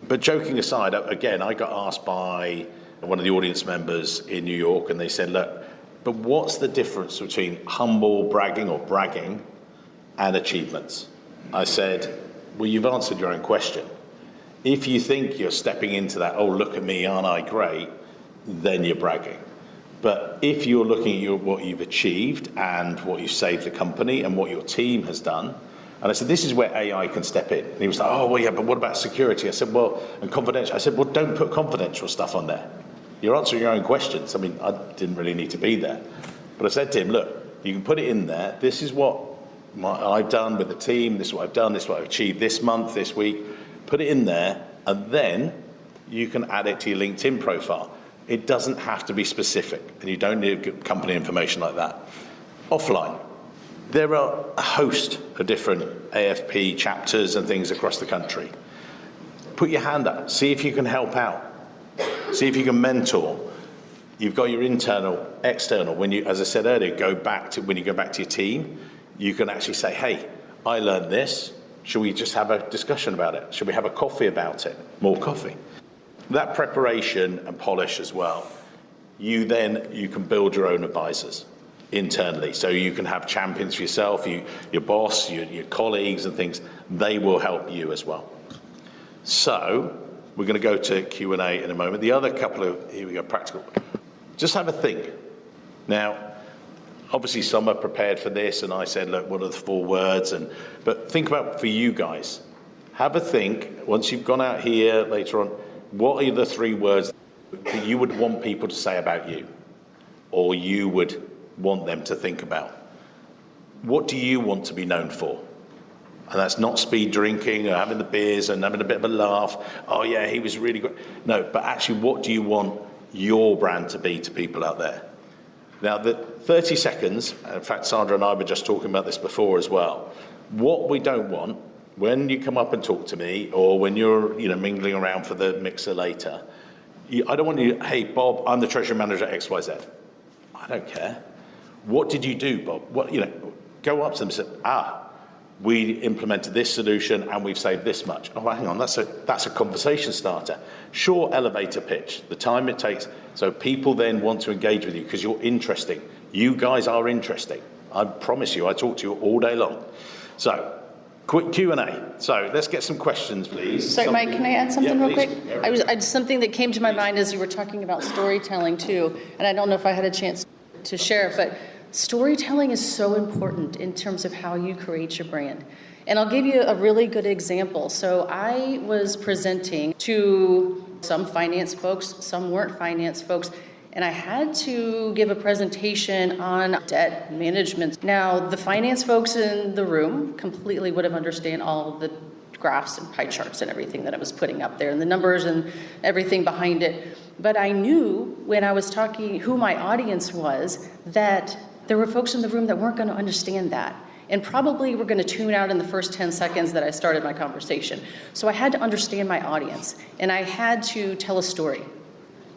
But joking aside, again, I got asked by one of the audience members in New York, and they said, look, but what's the difference between humble bragging or bragging and achievements? I said, well, you've answered your own question. If you think you're stepping into that, oh, look at me, aren't I great, then you're bragging. But if you're looking at what you've achieved and what you've saved the company and what your team has done, and I said, this is where AI can step in. And he was like, oh, well, yeah, but what about security? I said, well, and confidential. I said, well, don't put confidential stuff on there. You're answering your own questions. I mean, I didn't really need to be there. But I said to him, look, you can put it in there. This is what I've done with the team. This is what I've done. This is what I've achieved this month, this week. Put it in there, and then you can add it to your LinkedIn profile. It doesn't have to be specific, and you don't need company information like that. Offline, there are a host of different AFP chapters and things across the country. Put your hand up, see if you can help out, see if you can mentor. You've got your internal, external. When you, as I said earlier, when you go back to your team, you can actually say, hey, I learned this. Should we just have a discussion about it? Should we have a coffee about it? More coffee. That preparation and polish as well, you can build your own advisors internally. So you can have champions for yourself, your boss, your colleagues and things. They will help you as well. So we're going to go to Q&A in a moment. The other couple of, here we go, practical. Just have a think. Now, obviously some are prepared for this, and I said, look, what are the 4 words? But think about for you guys. Have a think, once you've gone out here later on, what are the 3 words that you would want people to say about you, or you would want them to think about? What do you want to be known for? And that's not speed drinking or having the beers and having a bit of a laugh. Oh yeah, he was really good. No, but actually, what do you want your brand to be to people out there? Now, the 30 seconds, in fact, Sandra and I were just talking about this before as well. What we don't want, when you come up and talk to me, or when you're mingling around for the mixer later, I don't want you, hey, Bob, I'm the treasury manager at XYZ. I don't care. What did you do, Bob? Go up to them and say, we implemented this solution and we've saved this much. Oh, hang on, that's a conversation starter. Short elevator pitch, the time it takes, so people then want to engage with you because you're interesting. You guys are interesting. I promise you, I talk to you all day long. So, quick Q&A. So let's get some questions, please. Sorry, Mike, can I add something real quick? Yeah, Something that came to my mind as you were talking about storytelling too, and I don't know if I had a chance to share it, but storytelling is so important in terms of how you create your brand. And I'll give you a really good example. So I was presenting to some finance folks, some weren't finance folks, and I had to give a presentation on debt management. Now, the finance folks in the room completely would have understood all the graphs and pie charts and everything that I was putting up there and the numbers and everything behind it. But I knew when I was talking who my audience was that there were folks in the room that weren't going to understand that and probably were going to tune out in the first 10 seconds that I started my conversation. So I had to understand my audience, and I had to tell a story.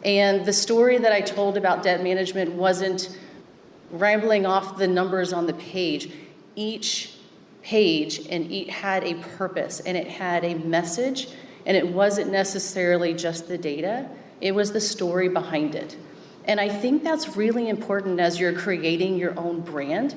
And the story that I told about debt management wasn't rambling off the numbers on the page. Each page had a purpose, and it had a message, and it wasn't necessarily just the data. It was the story behind it. And I think that's really important as you're creating your own brand.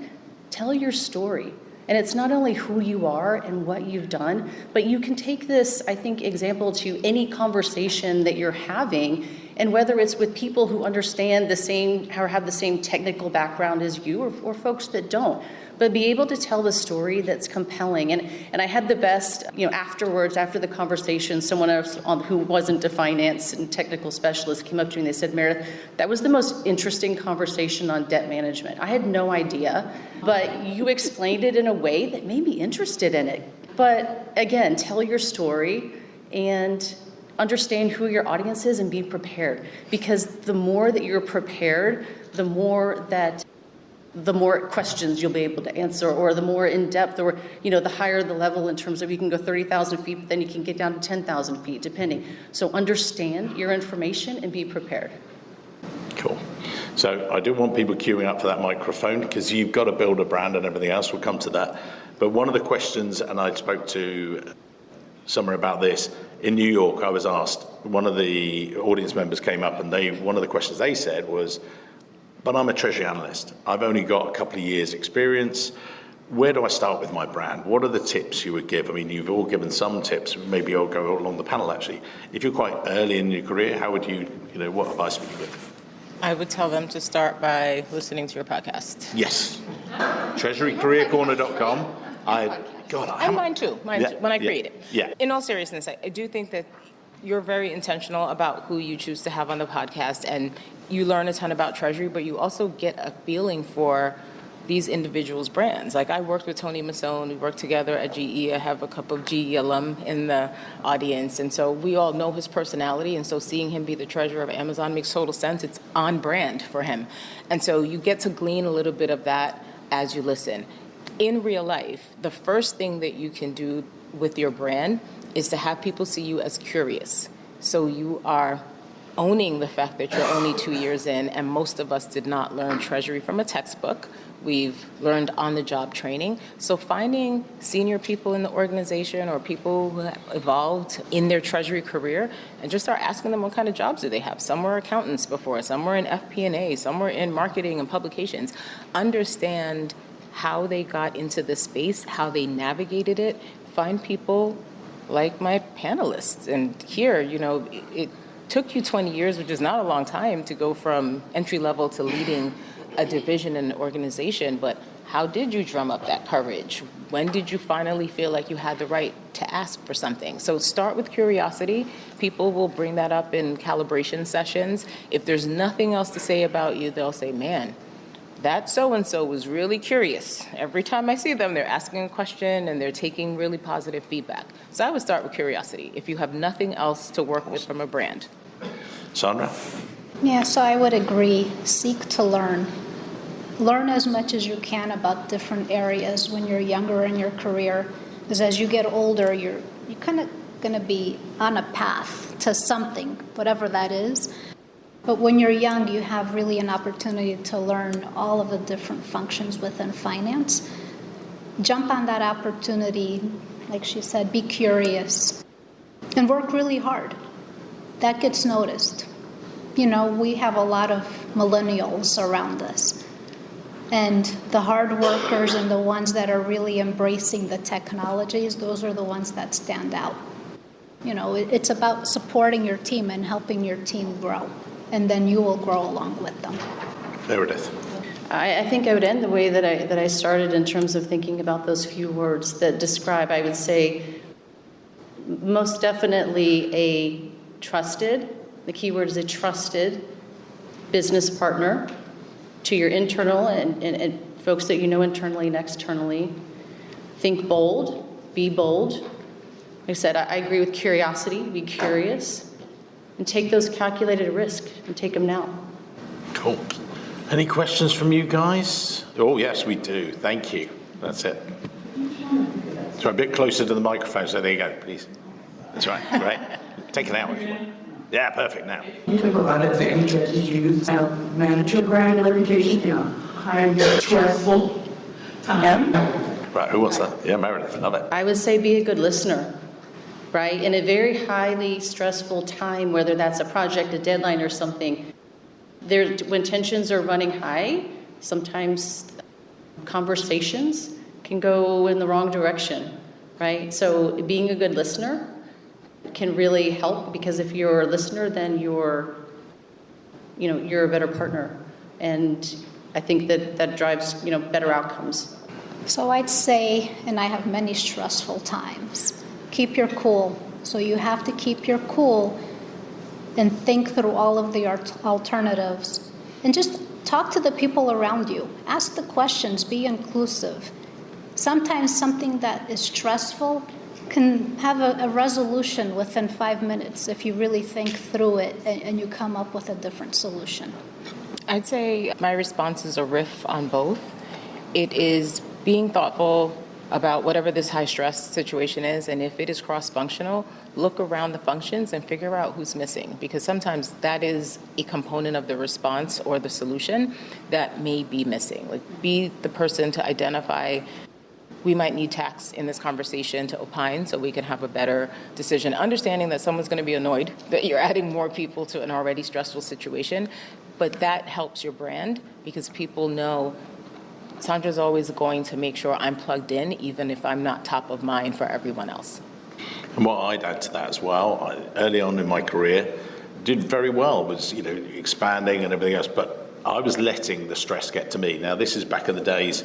Tell your story. And it's not only who you are and what you've done, but you can take this, I think, example to any conversation that you're having, and whether it's with people who understand the same or have the same technical background as you, or folks that don't. But be able to tell the story that's compelling. And I had the best, afterwards, after the conversation, someone else who wasn't a finance and technical specialist came up to me and they said, Meredith, that was the most interesting conversation on debt management. I had no idea, but you explained it in a way that made me interested in it. But again, tell your story and understand who your audience is and be prepared. Because the more that you're prepared, the more questions you'll be able to answer, or the more in-depth, or the higher the level in terms of you can go 30,000 feet, but then you can get down to 10,000 feet, depending. So understand your information and be prepared. Cool. So I do want people queuing up for that microphone, because you've got to build a brand and everything else. We'll come to that. But one of the questions, and I spoke to Summer about this, in New York, I was asked, one of the audience members came up and one of the questions they said was, but I'm a treasury analyst. I've only got a couple of years experience. Where do I start with my brand? What are the tips you would give? I mean, you've all given some tips. Maybe I'll go along the panel, actually. If you're quite early in your career, how would what advice would you give? I would tell them to start by listening to your podcast. Yes. TreasuryCareerCorner.com. And mine too, when I create it. Yeah. In all seriousness, I do think that you're very intentional about who you choose to have on the podcast, and you learn a ton about Treasury, but you also get a feeling for these individuals' brands. Like, I worked with Tony Massone, we worked together at GE. I have a couple of GE alum in the audience, and so we all know his personality, and so seeing him be the treasurer of Amazon makes total sense. It's on brand for him. And so you get to glean a little bit of that as you listen. In real life, the first thing that you can do with your brand is to have people see you as curious. So you are owning the fact that you're only 2 years in, and most of us did not learn Treasury from a textbook. We've learned on-the-job training. So finding senior people in the organization or people who have evolved in their Treasury career and just start asking them what kind of jobs do they have. Some were accountants before, some were in FP&A, some were in marketing and publications. Understand how they got into the space, how they navigated it. Find people like my panelists. And here, it took you 20 years, which is not a long time, to go from entry level to leading a division in an organization, but how did you drum up that courage? When did you finally feel like you had the right to ask for something? So start with curiosity. People will bring that up in calibration sessions. If there's nothing else to say about you, they'll say, man, that so-and-so was really curious. Every time I see them, they're asking a question and they're taking really positive feedback. So I would start with curiosity if you have nothing else to work with from a brand. Sandra? Yeah, so I would agree. Seek to learn. Learn as much as you can about different areas when you're younger in your career, because as you get older, you're kind of going to be on a path to something, whatever that is. But when you're young, you have really an opportunity to learn all of the different functions within finance. Jump on that opportunity, like she said, be curious, and work really hard. That gets noticed. We have a lot of millennials around us. And the hard workers and the ones that are really embracing the technologies, those are the ones that stand out. It's about supporting your team and helping your team grow. And then you will grow along with them. Meredith. I think I would end the way that I started in terms of thinking about those few words that describe, I would say, most definitely a trusted, the key word is a trusted business partner to your internal and folks that you know internally and externally. Think bold, be bold. Like I said, I agree with curiosity, be curious, and take those calculated risks and take them now. Cool. Any questions from you guys? Oh, yes, we do. Thank you. That's it. So a bit closer to the microphone. So there you go, please. That's right. Right. Take it out if you want. Yeah, perfect now. You talk about it, the energizing you manage your brand and reputation, hire your stressful time. Right, who wants that? Yeah, Meredith, love it. I would say be a good listener, right? In a very highly stressful time, whether that's a project, a deadline, or something, when tensions are running high, sometimes conversations can go in the wrong direction, right? So being a good listener can really help, because if you're a listener, then you're a better partner. And I think that drives, better outcomes. So I'd say, and I have many stressful times, keep your cool. So you have to keep your cool and think through all of the alternatives. And just talk to the people around you. Ask the questions, be inclusive. Sometimes something that is stressful can have a resolution within 5 minutes if you really think through it and you come up with a different solution. I'd say my response is a riff on both. It is being thoughtful about whatever this high stress situation is, and if it is cross-functional, look around the functions and figure out who's missing, because sometimes that is a component of the response or the solution that may be missing. Like, be the person to identify we might need tax in this conversation to opine so we can have a better decision, understanding that someone's going to be annoyed that you're adding more people to an already stressful situation. But that helps your brand because people know Sandra's always going to make sure I'm plugged in, even if I'm not top of mind for everyone else. And what I'd add to that as well, early on in my career, did very well, was expanding and everything else, but I was letting the stress get to me. Now, this is back in the days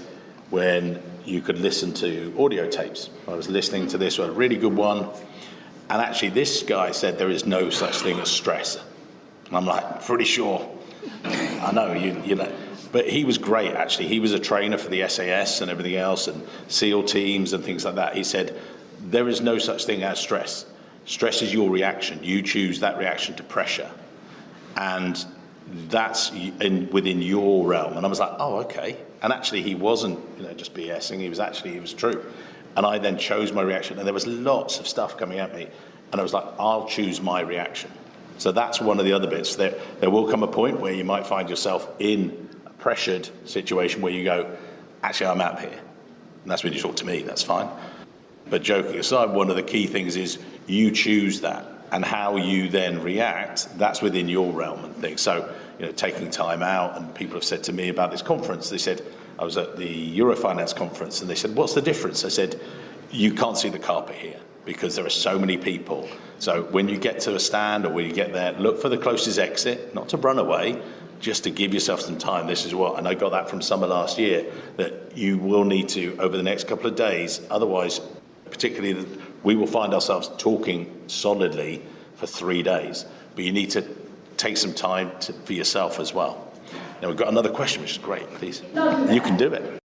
when you could listen to audio tapes. I was listening to this, a really good one, and actually this guy said there is no such thing as stress. And I'm like, pretty sure. I know, you know. But he was great, actually. He was a trainer for the SAS and everything else, and SEAL teams and things like that. He said, there is no such thing as stress. Stress is your reaction. You choose that reaction to pressure. And that's within your realm. And I was like, oh, okay. And actually, he wasn't just BSing. He was true. And I then chose my reaction. And there was lots of stuff coming at me. And I was like, I'll choose my reaction. So that's one of the other bits. There will come a point where you might find yourself in a pressured situation where you go, actually, I'm out here. And that's when you talk to me. That's fine. But joking aside, one of the key things is you choose that, and how you then react, that's within your realm and things. So, taking time out, and people have said to me about this conference, they said, I was at the Eurofinance conference, and they said, what's the difference? I said, you can't see the carpet here because there are so many people. So when you get to a stand or when you get there, look for the closest exit, not to run away, just to give yourself some time. This is what, and I got that from summer last year, that you will need to, over the next couple of days, otherwise, particularly, we will find ourselves talking solidly for 3 days. But you need to take some time for yourself as well. Now, we've got another question, which is great. Please. You can do it.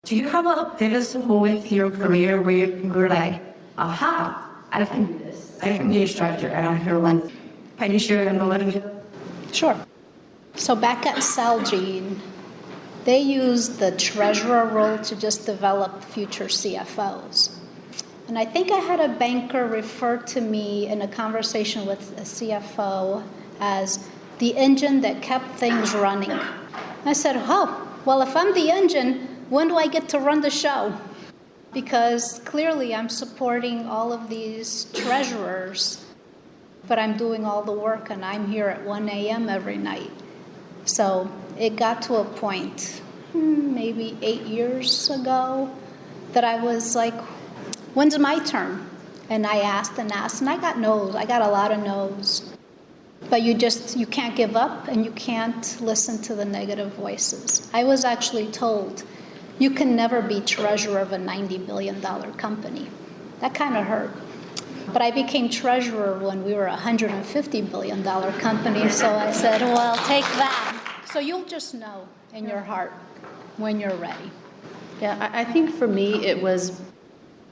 Do you have a pivot point in your career where you were like, aha, I can do this. I can be a strategy. I don't hear one. Can you share a little bit? Sure. So back at Celgene, they used the treasurer role to just develop future CFOs. And I think I had a banker refer to me in a conversation with a CFO as the engine that kept things running. I said, oh, well, if I'm the engine, when do I get to run the show? Because clearly I'm supporting all of these treasurers, but I'm doing all the work and I'm here at 1 a.m. every night. So it got to a point, maybe 8 years ago, that I was like, when's my turn? And I asked, and I got no's. I got a lot of no's. But you can't give up, and you can't listen to the negative voices. I was actually told, you can never be treasurer of a $90 billion company. That kind of hurt. But I became treasurer when we were a $150 billion company, so I said, well, take that. So you'll just know in your heart when you're ready. Yeah, I think for me it was,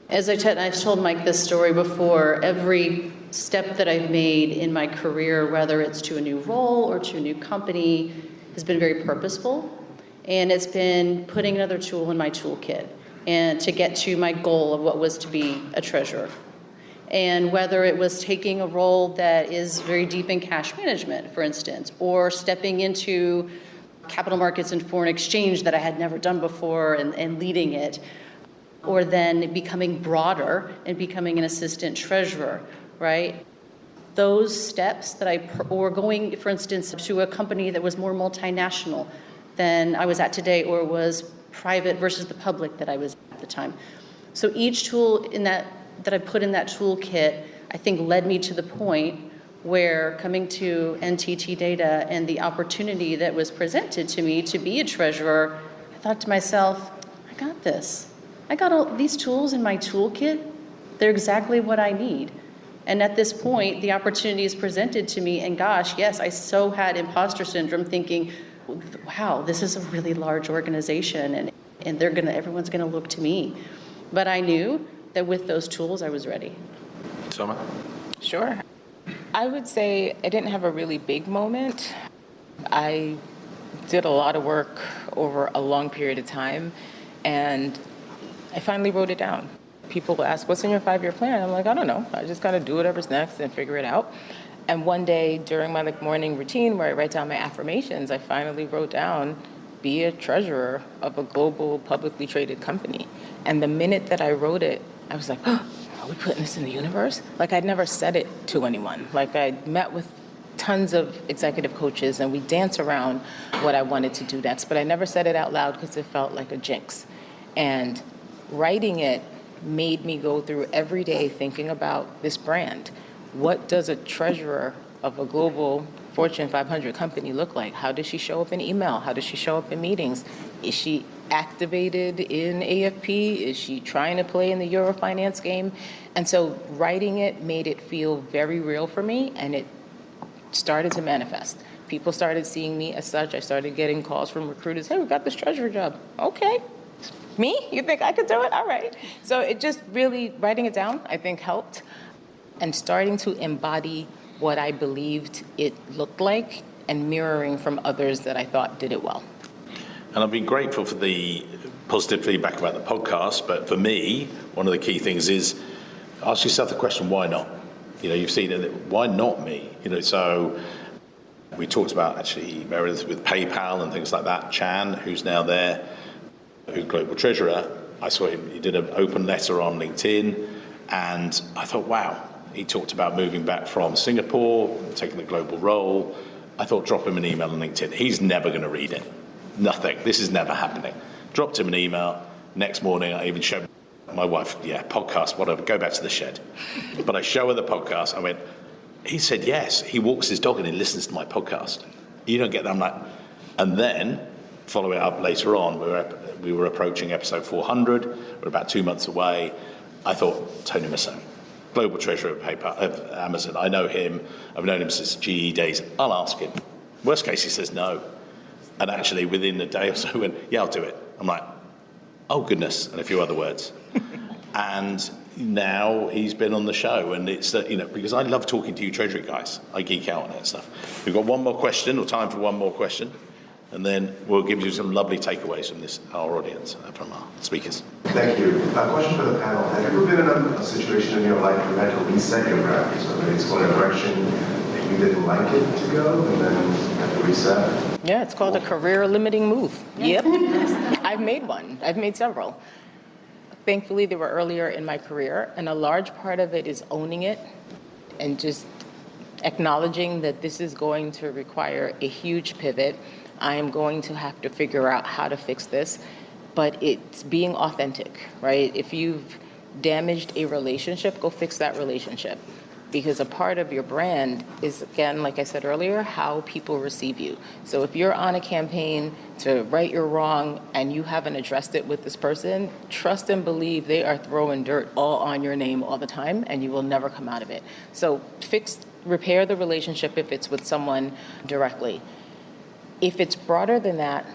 as I've told Mike this story before, every step that I've made in my career, whether it's to a new role or to a new company, has been very purposeful. And it's been putting another tool in my toolkit and to get to my goal of what was to be a treasurer. And whether it was taking a role that is very deep in cash management, for instance, or stepping into capital markets and foreign exchange that I had never done before and leading it, or then becoming broader and becoming an assistant treasurer, right? Those steps that or going, for instance, to a company that was more multinational than I was at today, or was private versus the public that I was at the time. So each tool in that I put in that toolkit, I think led me to the point where coming to NTT Data and the opportunity that was presented to me to be a treasurer, I thought to myself, I got this. I got all these tools in my toolkit. They're exactly what I need. And at this point, the opportunity is presented to me, and gosh, yes, I so had imposter syndrome thinking, wow, this is a really large organization, and everyone's gonna look to me. But I knew that with those tools, I was ready. Summer? Sure. I would say I didn't have a really big moment. I did a lot of work over a long period of time, and I finally wrote it down. People will ask, what's in your 5-year plan? I'm like, I don't know. I just got to do whatever's next and figure it out. And one day during my morning routine where I write down my affirmations, I finally wrote down be a treasurer of a global publicly traded company. And the minute that I wrote it, I was like, oh, are we putting this in the universe? Like, I'd never said it to anyone. Like, I met with tons of executive coaches and we dance around what I wanted to do next, but I never said it out loud because it felt like a jinx. And writing it made me go through every day thinking about this brand. What does a treasurer of a global Fortune 500 company look like? How does she show up in email? How does she show up in meetings? Is she activated in AFP? Is she trying to play in the Eurofinance game? And so writing it made it feel very real for me, and it started to manifest. People started seeing me as such. I started getting calls from recruiters, hey, we got this treasurer job. Okay, me? You think I could do it? All right. So it just really, writing it down, I think helped, and starting to embody what I believed it looked like and mirroring from others that I thought did it well. And I've been grateful for the positive feedback about the podcast, but for me, one of the key things is ask yourself the question, why not? You know, you've seen it, why not me? You know, so we talked about actually Meredith with PayPal and things like that. Chan, who's now there, who's global treasurer, I saw him, he did an open letter on LinkedIn, and I thought, wow, he talked about moving back from Singapore, taking the global role. I thought, drop him an email on LinkedIn. He's never going to read it. Nothing. This is never happening. Dropped him an email. Next morning, I even showed my wife, yeah, podcast, whatever, go back to the shed. But I show her the podcast. I went, he said yes. He walks his dog and he listens to my podcast. You don't get that. I'm like, and then follow it up later on. We were approaching episode 400. We're about 2 months away. I thought, Tony Mason, global treasurer of PayPal, of Amazon. I know him. I've known him since GE days. I'll ask him. Worst case, he says no. And actually, within a day or so, he went, yeah, I'll do it. I'm like, oh, goodness, and a few other words. And now he's been on the show, and it's, you know, because I love talking to you Treasury guys. I geek out on that stuff. We've got one more question, or time for one more question, and then we'll give you some lovely takeaways from this, our audience, from our speakers. Thank you. A question for the panel. Have you ever been in a situation in your life where you had to reset your practice, or maybe it's going in a direction that you didn't like it to go, and then have to reset? Yeah, it's called a career limiting move. Yep. I've made one. I've made several. Thankfully, they were earlier in my career, and a large part of it is owning it and just acknowledging that this is going to require a huge pivot. I am going to have to figure out how to fix this, but it's being authentic, right? If you've damaged a relationship, go fix that relationship. Because a part of your brand is, again, like I said earlier, how people receive you. So if you're on a campaign to right your wrong and you haven't addressed it with this person, trust and believe they are throwing dirt all on your name all the time, and you will never come out of it. So repair the relationship if it's with someone directly. If it's broader than that,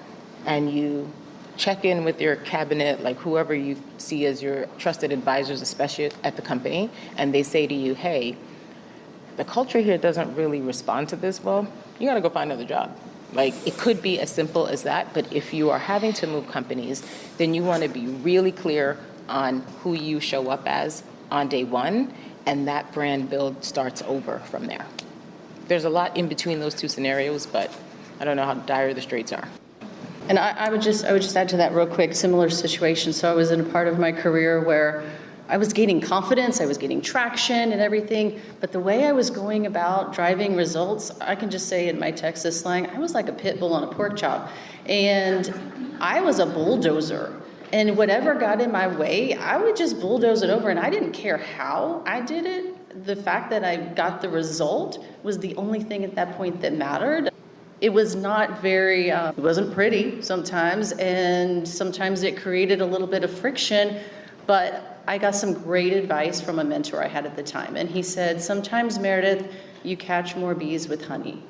and you check in with your cabinet, like whoever you see as your trusted advisors, especially at the company, and they say to you, hey, the culture here doesn't really respond to this well, you gotta go find another job. Like, it could be as simple as that, but if you are having to move companies, then you wanna be really clear on who you show up as on day one, and that brand build starts over from there. There's a lot in between those two scenarios, but I don't know how dire the straits are. And I would just add to that real quick, similar situation. So I was in a part of my career where I was gaining confidence, I was getting traction and everything, but the way I was going about driving results, I can just say in my Texas slang, I was like a pit bull on a pork chop. And I was a bulldozer. And whatever got in my way, I would just bulldoze it over, and I didn't care how I did it. The fact that I got the result was the only thing at that point that mattered. It was not very, it wasn't pretty sometimes, and sometimes it created a little bit of friction, but I got some great advice from a mentor I had at the time. And he said, sometimes, Meredith, you catch more bees with honey.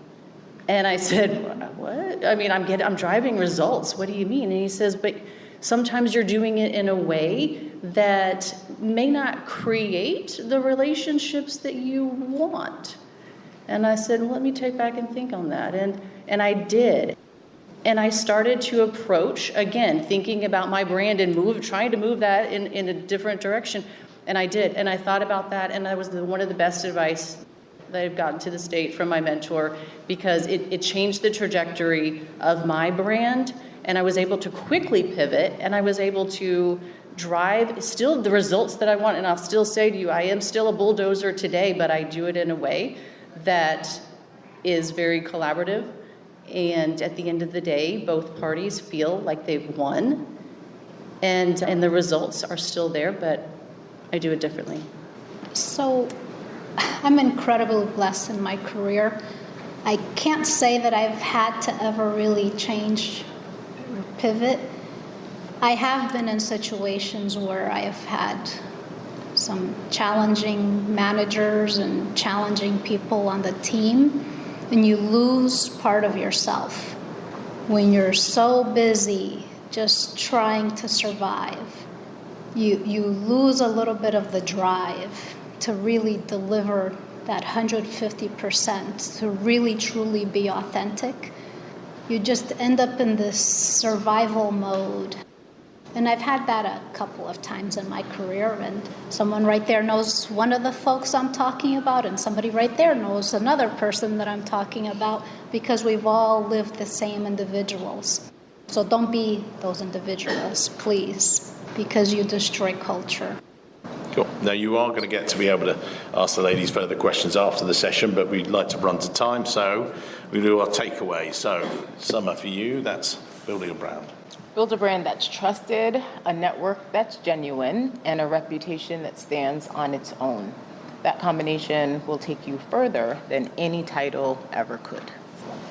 And I said, what? I mean, I'm driving results. What do you mean? And he says, but sometimes you're doing it in a way that may not create the relationships that you want. And I said, well, let me take back and think on that. And I did. And I started to approach, again, thinking about my brand and trying to move that in a different direction. And I did. And I thought about that, and that was one of the best advice that I've gotten to the state from my mentor, because it changed the trajectory of my brand, and I was able to quickly pivot, and I was able to drive still the results that I want. And I'll still say to you, I am still a bulldozer today, but I do it in a way that is very collaborative. And at the end of the day, both parties feel like they've won, and the results are still there, but I do it differently. So I'm incredibly blessed in my career. I can't say that I've had to ever really change or pivot. I have been in situations where I have had some challenging managers and challenging people on the team, and you lose part of yourself when you're so busy just trying to survive. You lose a little bit of the drive to really deliver that 150%, to really truly be authentic. You just end up in this survival mode. And I've had that a couple of times in my career, and someone right there knows one of the folks I'm talking about, and somebody right there knows another person that I'm talking about, because we've all lived the same individuals. So don't be those individuals, please, because you destroy culture. Cool. Now, you are going to get to be able to ask the ladies further questions after the session, but we'd like to run to time, so we do our takeaway. So, Summer, for you, that's building a brand. Build a brand that's trusted, a network that's genuine, and a reputation that stands on its own. That combination will take you further than any title ever could.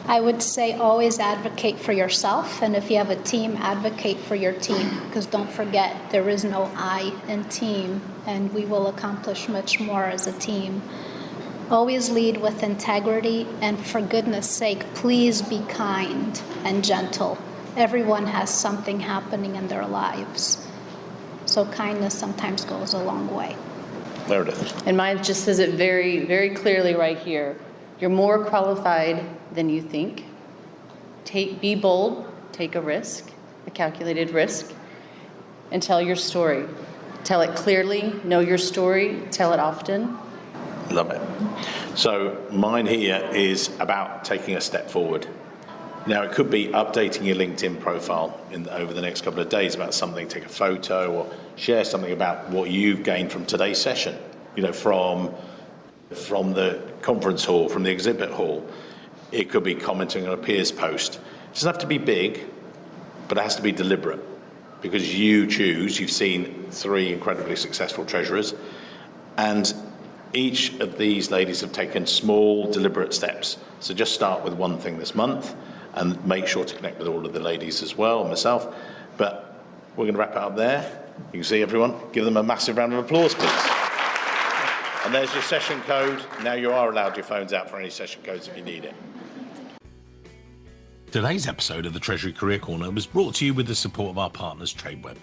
I would say always advocate for yourself, and if you have a team, advocate for your team, because don't forget, there is no I in team, and we will accomplish much more as a team. Always lead with integrity, and for goodness sake, please be kind and gentle. Everyone has something happening in their lives, so kindness sometimes goes a long way. There it is. And mine just says it very, very clearly right here. You're more qualified than you think. Be bold, take a risk, a calculated risk, and tell your story. Tell it clearly, know your story, tell it often. Love it. So mine here is about taking a step forward. Now, it could be updating your LinkedIn profile over the next couple of days about something, take a photo or share something about what you've gained from today's session, from the conference hall, from the exhibit hall. It could be commenting on a peer's post. It doesn't have to be big, but it has to be deliberate, because you've seen 3 incredibly successful treasurers, and each of these ladies have taken small, deliberate steps. So just start with one thing this month, and make sure to connect with all of the ladies as well, and myself. But we're going to wrap it up there. You can see everyone. Give them a massive round of applause, please. And there's your session code. Now you are allowed your phones out for any session codes if you need it. Today's episode of the Treasury Career Corner was brought to you with the support of our partners, TradeWeb.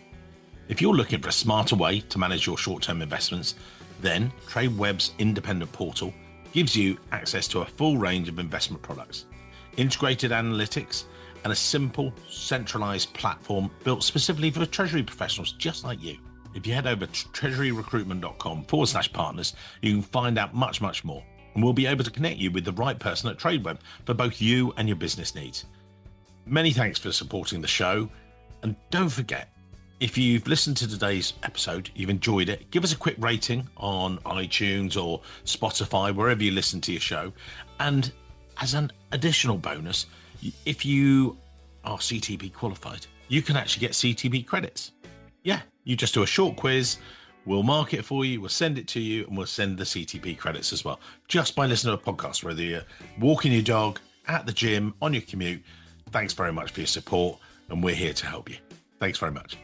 If you're looking for a smarter way to manage your short-term investments, then TradeWeb's independent portal gives you access to a full range of investment products, integrated analytics, and a simple, centralized platform built specifically for Treasury professionals just like you. If you head over to treasuryrecruitment.com/partners, you can find out much, much more. And we'll be able to connect you with the right person at TradeWeb for both you and your business needs. Many thanks for supporting the show. And don't forget, if you've listened to today's episode, you've enjoyed it, give us a quick rating on iTunes or Spotify, wherever you listen to your show. And as an additional bonus, if you are CTP qualified, you can actually get CTP credits. Yeah, you just do a short quiz, we'll mark it for you, we'll send it to you, and we'll send the CTP credits as well, just by listening to a podcast, whether you're walking your dog, at the gym, on your commute. Thanks very much for your support, and we're here to help you. Thanks very much.